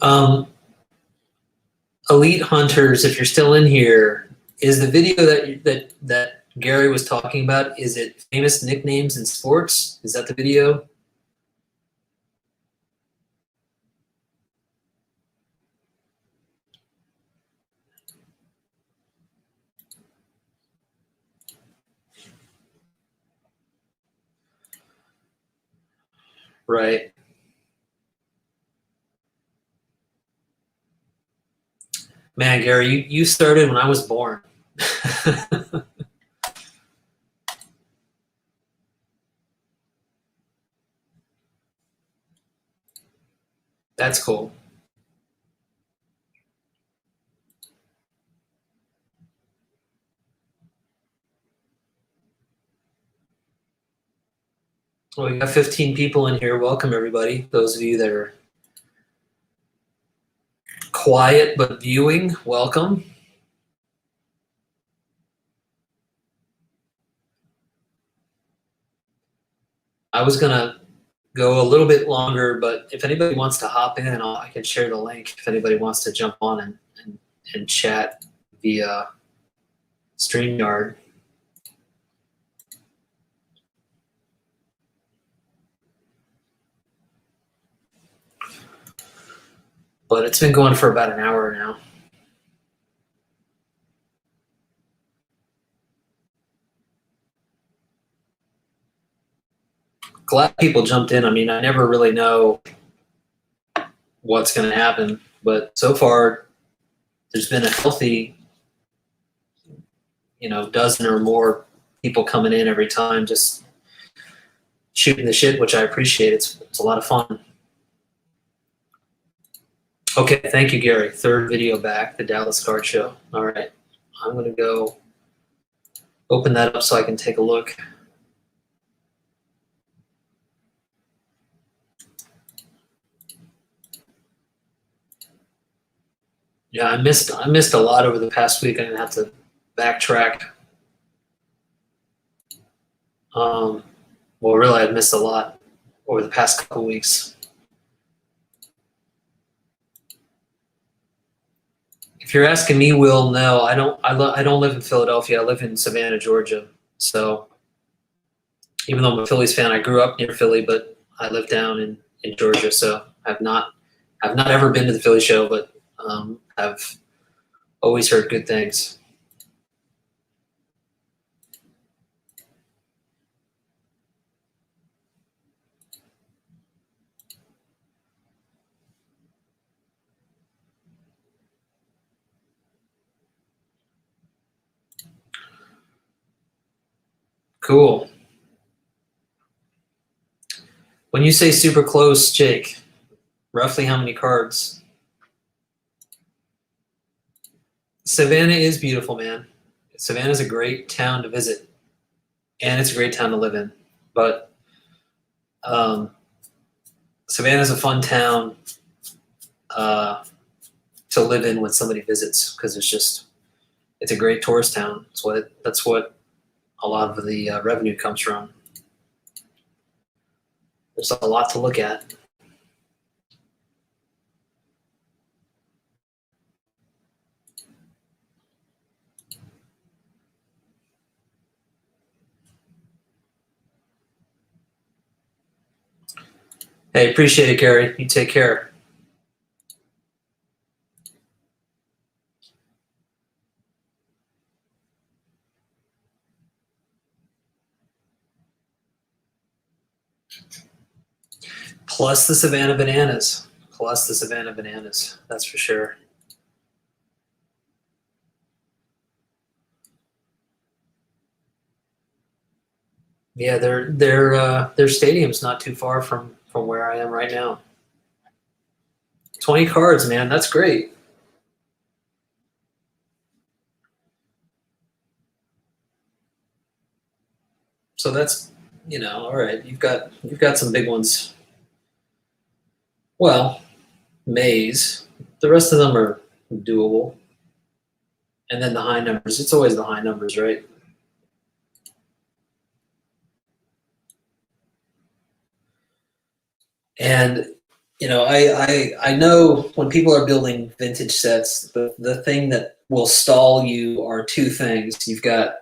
Um, Elite Hunters, if you're still in here, is the video that Gary was talking about, is it famous nicknames in sports? Is that the video? Right. Man, Gary, you started when I was born. That's cool. Well, we got 15 people in here. Welcome, everybody. Those of you that are quiet but viewing, welcome. I was going to go a little bit longer, but if anybody wants to hop in, I can share the link if anybody wants to jump on and chat via StreamYard. But it's been going for about an hour now. Glad people jumped in. I mean, I never really know what's going to happen, but so far there's been a healthy, dozen or more people coming in every time, just shooting the shit, which I appreciate. It's a lot of fun. Okay, thank you, Gary. Third video back, the Dallas Card Show. All right, I'm going to go open that up so I can take a look. Yeah, I missed a lot over the past week. I'm going to have to backtrack. Well, really, I've missed a lot over the past couple weeks. If you're asking me, Will, no, I don't. I don't live in Philadelphia. I live in Savannah, Georgia. So even though I'm a Phillies fan, I grew up near Philly, but I live down in Georgia. So I've not ever been to the Philly show, but I've always heard good things. Cool. When you say super close, Jake, roughly how many cards? Savannah is beautiful, man. Savannah's a great town to visit, and it's a great town to live in. But Savannah's a fun town to live in when somebody visits, because it's a great tourist town. That's what a lot of the revenue comes from. There's a lot to look at. Hey, appreciate it, Gary. You take care. Plus the Savannah bananas. That's for sure. Yeah, their stadium's not too far from where I am right now. 20 cards, man. That's great. So that's, all right. You've got some big ones. Well, Mays. The rest of them are doable. And then the high numbers. It's always the high numbers, right? And I know when people are building vintage sets, the thing that will stall you are two things. You've got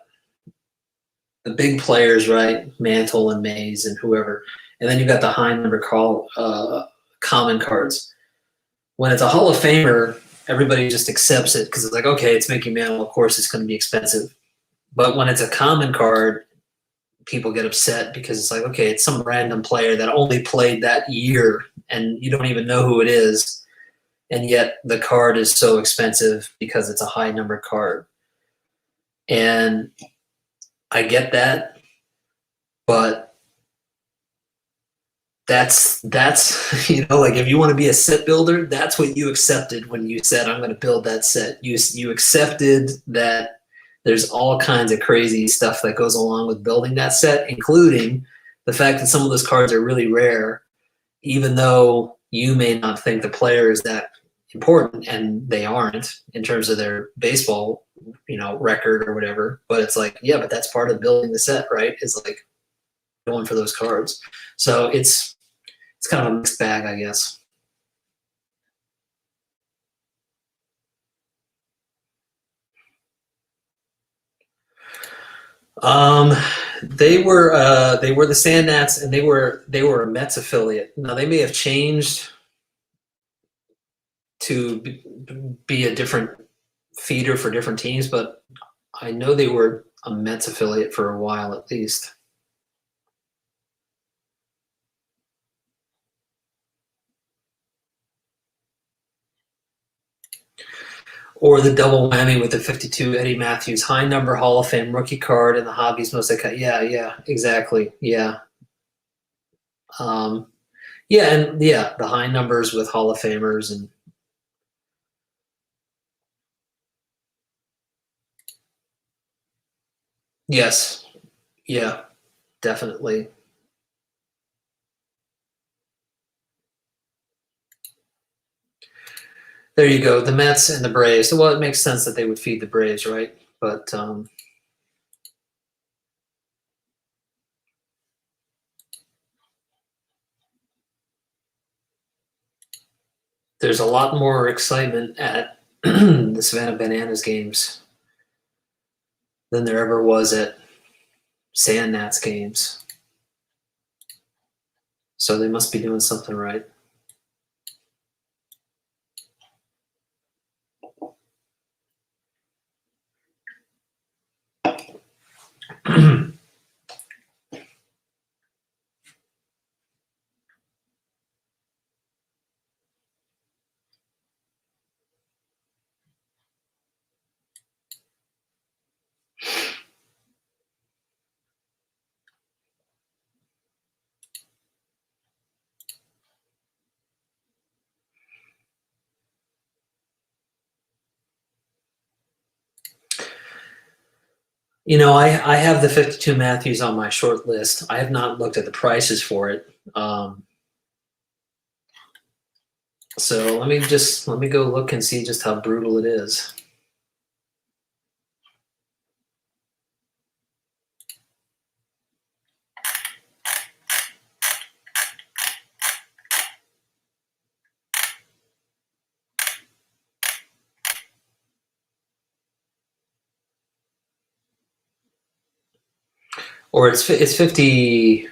the big players, right? Mantle and Mays and whoever. And then you've got the high number common cards. When it's a Hall of Famer, everybody just accepts it because it's like, okay, it's Mickey Mantle. Of course, it's going to be expensive. But when it's a common card, people get upset because it's like, okay, it's some random player that only played that year and you don't even know who it is. And yet the card is so expensive because it's a high number card. And I get that, but that's like if you want to be a set builder, that's what you accepted when you said I'm going to build that set. You accepted that there's all kinds of crazy stuff that goes along with building that set, including the fact that some of those cards are really rare, even though you may not think the player is that important, and they aren't in terms of their baseball, record or whatever. But it's like, yeah, but that's part of building the set, right? Is like going for those cards. So it's kind of a mixed bag, I guess. Um, they were the Sand Gnats, and they were a Mets affiliate. Now they may have changed to be a different feeder for different teams, but I know they were a Mets affiliate for a while at least. Or the double whammy with the 52 Eddie Matthews high number Hall of Fame rookie card and the hobby's most iconic. Yeah, exactly. Yeah. And the high numbers with Hall of Famers and yes. Yeah, definitely. There you go. The Mets and the Braves. Well, it makes sense that they would feed the Braves, right? But there's a lot more excitement at the Savannah Bananas games than there ever was at Sand Gnats games. So they must be doing something right. I have the 52 Matthews on my short list. I have not looked at the prices for it. So let me go look and see just how brutal it is. Or it's 50.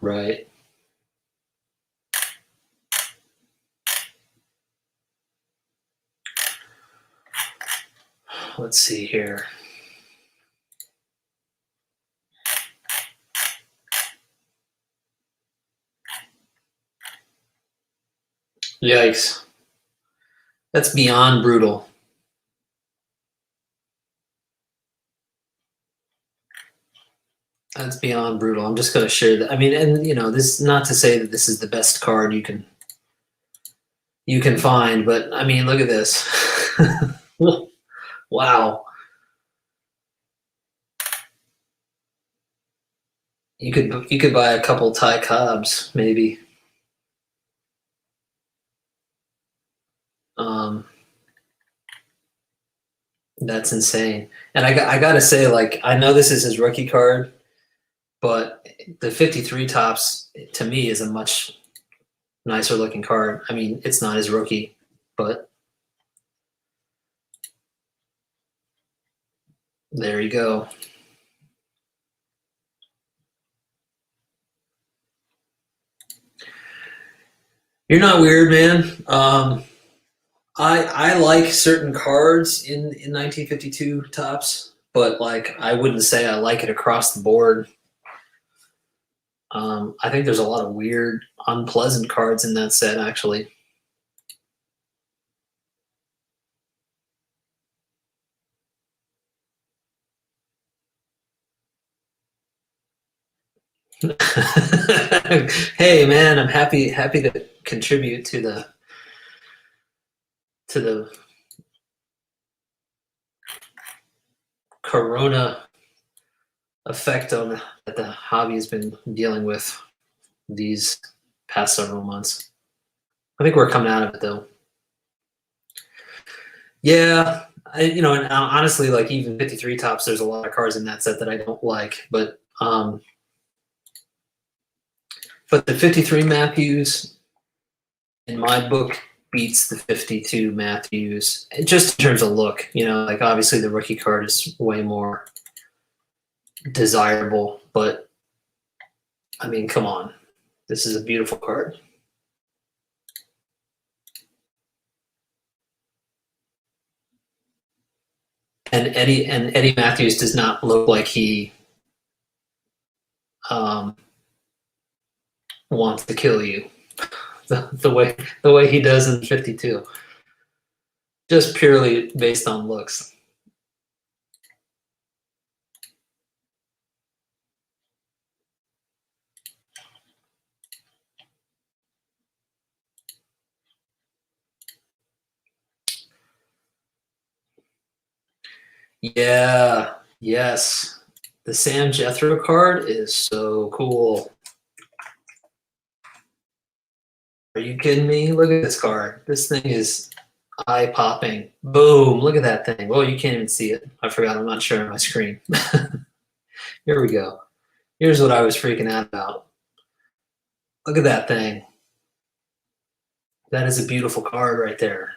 Right. Let's see here. Yikes. That's beyond brutal. That's beyond brutal. I'm just going to share that. I mean, and this is not to say that this is the best card you can find, but I mean, look at this. Wow. You could buy a couple Ty Cobbs maybe. That's insane. And I got to say, like, I know this is his rookie card, but the 53 tops to me is a much nicer looking card. I mean, it's not his rookie, but there you go. You're not weird, man. I like certain cards in 1952 tops, but like I wouldn't say I like it across the board. I think there's a lot of weird, unpleasant cards in that set, actually. Hey, man, I'm happy to contribute to the Corona effect on that the hobby has been dealing with these past several months. I think we're coming out of it, though. Yeah, and honestly, like even 53 tops, there's a lot of cards in that set that I don't like, but the 53 Matthews in my book beats the 52 Matthews, just in terms of look. Like obviously the rookie card is way more desirable, but I mean, come on, this is a beautiful card. And Eddie Matthews does not look like he wants to kill you the way he does in 52, just purely based on looks. Yeah, yes. The Sam Jethro card is so cool. Are you kidding me? Look at this card. This thing is eye-popping. Boom, look at that thing. Oh, you can't even see it. I forgot, I'm not sharing my screen. Here we go. Here's what I was freaking out about. Look at that thing. That is a beautiful card right there.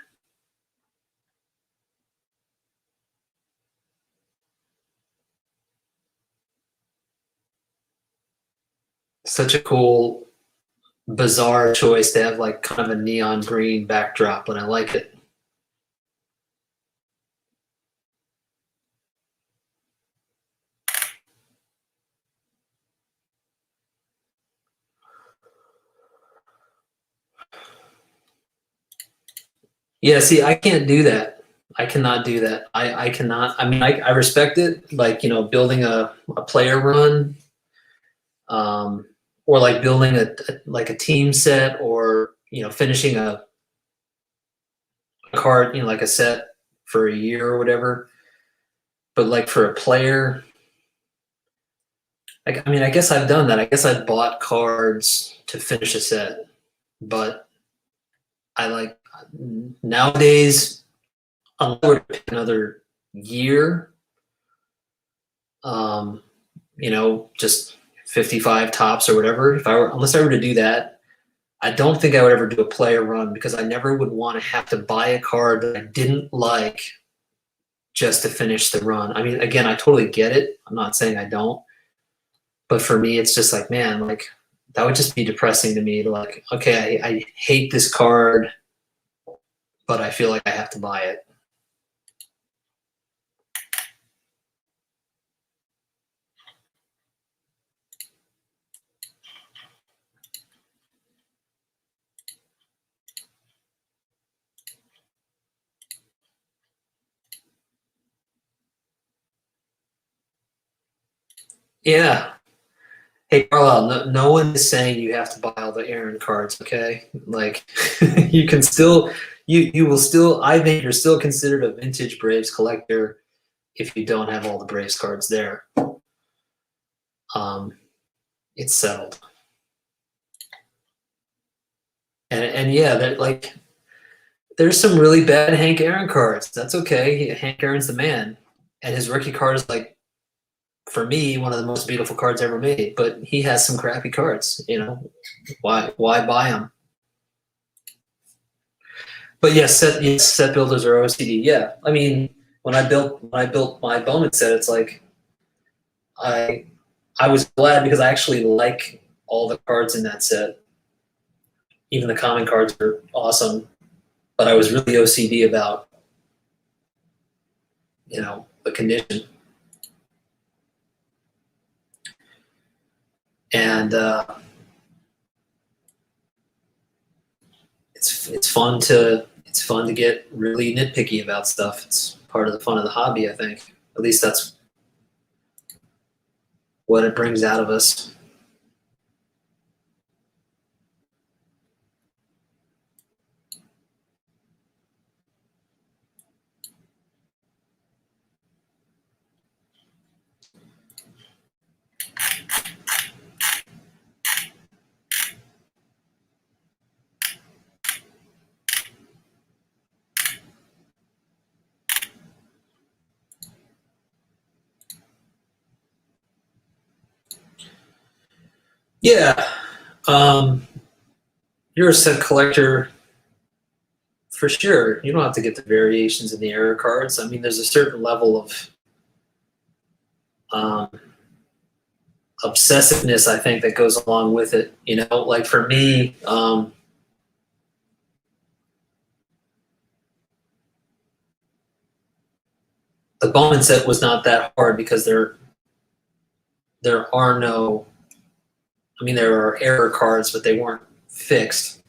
Such a cool, bizarre choice to have like kind of a neon green backdrop, but I like it. Yeah, see, I can't do that. I cannot do that. I cannot. I mean, I respect it, like, building a player run, um, or like building like a team set, or finishing a card, like a set for a year or whatever. But like for a player, like, I mean, I guess I've done that. I guess I've bought cards to finish a set, but I like nowadays, unless I were to pick another year, um, just 55 tops or whatever. Unless I were to do that, I don't think I would ever do a player run, because I never would want to have to buy a card that I didn't like just to finish the run. I mean, again, I totally get it. I'm not saying I don't, but for me, it's just like, man, like that would just be depressing to me. To like, okay, I hate this card, but I feel like I have to buy it. Yeah. Hey, Carlisle, no one is saying you have to buy all the Aaron cards, okay? Like, you can still, you will still, I think you're still considered a vintage Braves collector if you don't have all the Braves cards there. It's settled. And yeah, that like, there's some really bad Hank Aaron cards. That's okay. Hank Aaron's the man, and his rookie card is like, for me, one of the most beautiful cards ever made. But he has some crappy cards. Why buy them? But yes, set builders are OCD. Yeah, I mean, when I built my Bowman set, it's like I was glad, because I actually like all the cards in that set. Even the common cards are awesome, but I was really OCD about the condition. and it's fun to get really nitpicky about stuff. It's part of the fun of the hobby, I think. At least that's what it brings out of us. Yeah, you're a set collector for sure. You don't have to get the variations in the error cards. I mean, there's a certain level of um, obsessiveness, I think, that goes along with it. You know, like for me, the Bowman set was not that hard because there are no. I mean, there are error cards, but they weren't fixed.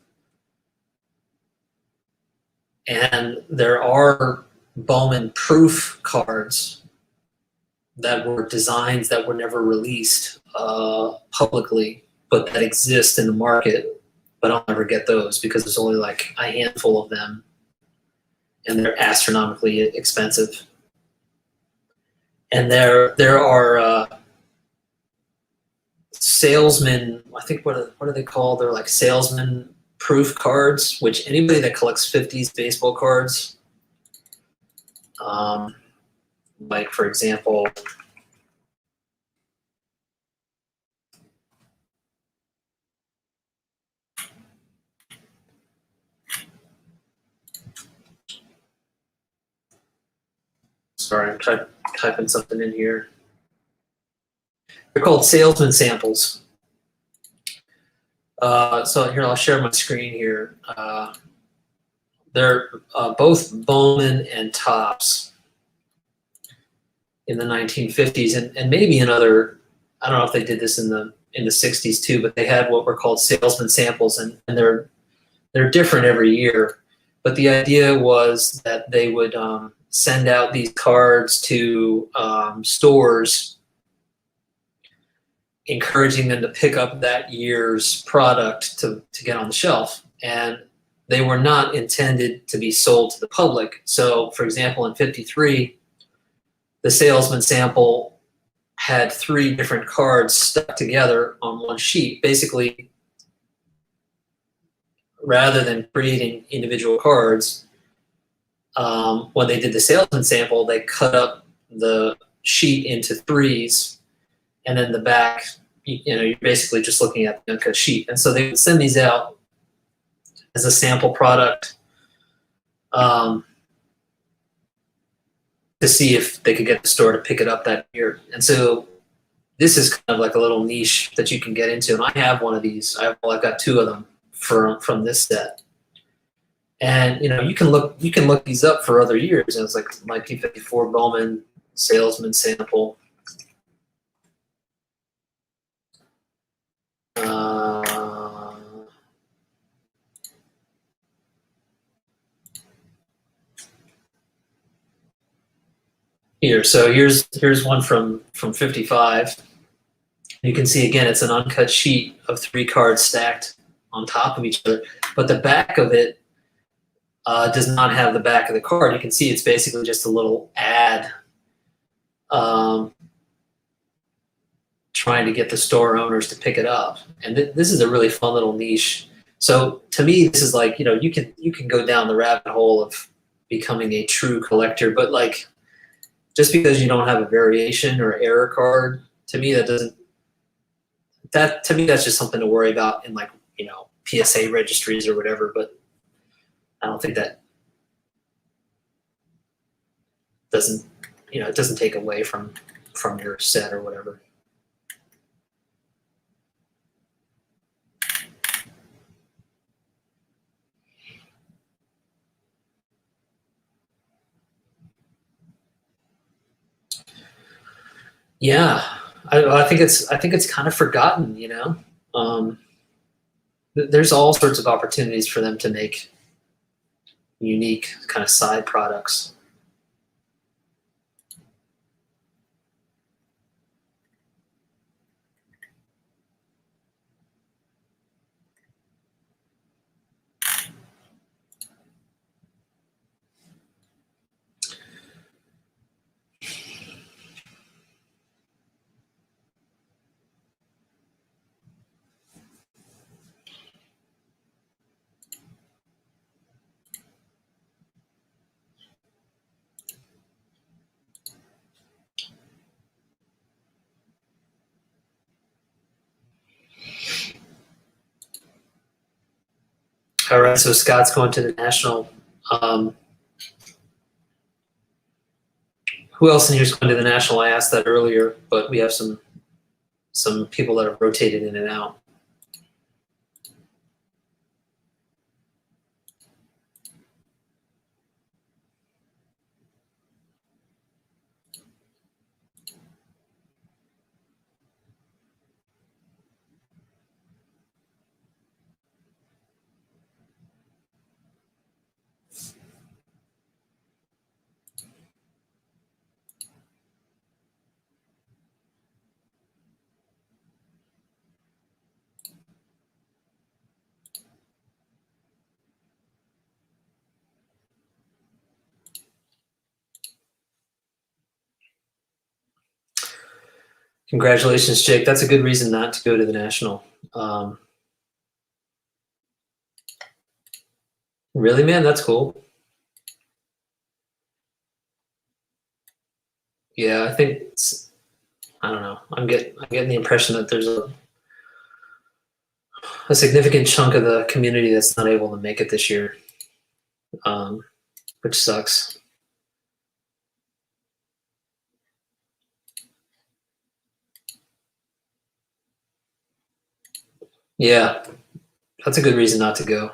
And there are Bowman proof cards that were designs that were never released publicly, but that exist in the market. But I'll never get those because there's only like a handful of them, and they're astronomically expensive. And there are salesman. I think what are they called? They're like salesman proof cards, which anybody that collects 50s baseball cards, like for example, sorry, I'm typing something in here. They're called Salesman Samples. So here, I'll share my screen here. They're both Bowman and Topps in the 1950s, and maybe in other. I don't know if they did this in the 60s too, but they had what were called Salesman Samples, and they're different every year. But the idea was that they would send out these cards to stores, encouraging them to pick up that year's product to get on the shelf. And they were not intended to be sold to the public. So, for example, in 53, the salesman sample had 3 different cards stuck together on one sheet. Basically, rather than creating individual cards, when they did the salesman sample, they cut up the sheet into 3s, and then the back, you're basically just looking at the uncut sheet. And so they would send these out as a sample product to see if they could get the store to pick it up that year. And so this is kind of like a little niche that you can get into. And I have one of these. I've got 2 of them from this set. And you can look these up for other years. And it's like 1954 Bowman salesman sample. Here, so here's one from 55. You can see again, it's an uncut sheet of 3 cards stacked on top of each other, but the back of it does not have the back of the card. You can see it's basically just a little ad trying to get the store owners to pick it up. And this is a really fun little niche. So to me, this is like, you can go down the rabbit hole of becoming a true collector, but like, just because you don't have a variation or error card, to me that's just something to worry about in like, PSA registries or whatever, but I don't think that it doesn't take away from your set or whatever. Yeah. I think it's kind of forgotten, there's all sorts of opportunities for them to make unique kind of side products. All right, so Scott's going to the national. Who else in here is going to the national? I asked that earlier, but we have some people that have rotated in and out. Congratulations, Jake. That's a good reason not to go to the national. Really, man? That's cool. Yeah, I think I don't know. I'm getting the impression that there's a significant chunk of the community that's not able to make it this year, which sucks. Yeah, that's a good reason not to go.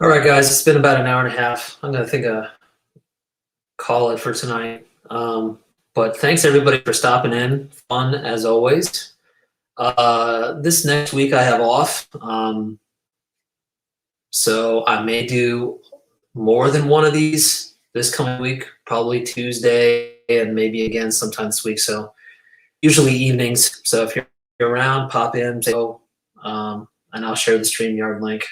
All right, guys, it's been about an hour and a half. I'm going to call it for tonight. But thanks everybody for stopping in. Fun as always. This next week I have off, so I may do more than one of these this coming week, probably Tuesday and maybe again sometime this week. So usually evenings. So if you're around, pop in, say hello, and I'll share the StreamYard link,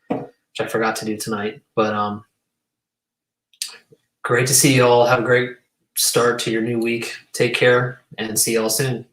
which I forgot to do tonight. But great to see you all. Have a great start to your new week. Take care and see you all soon.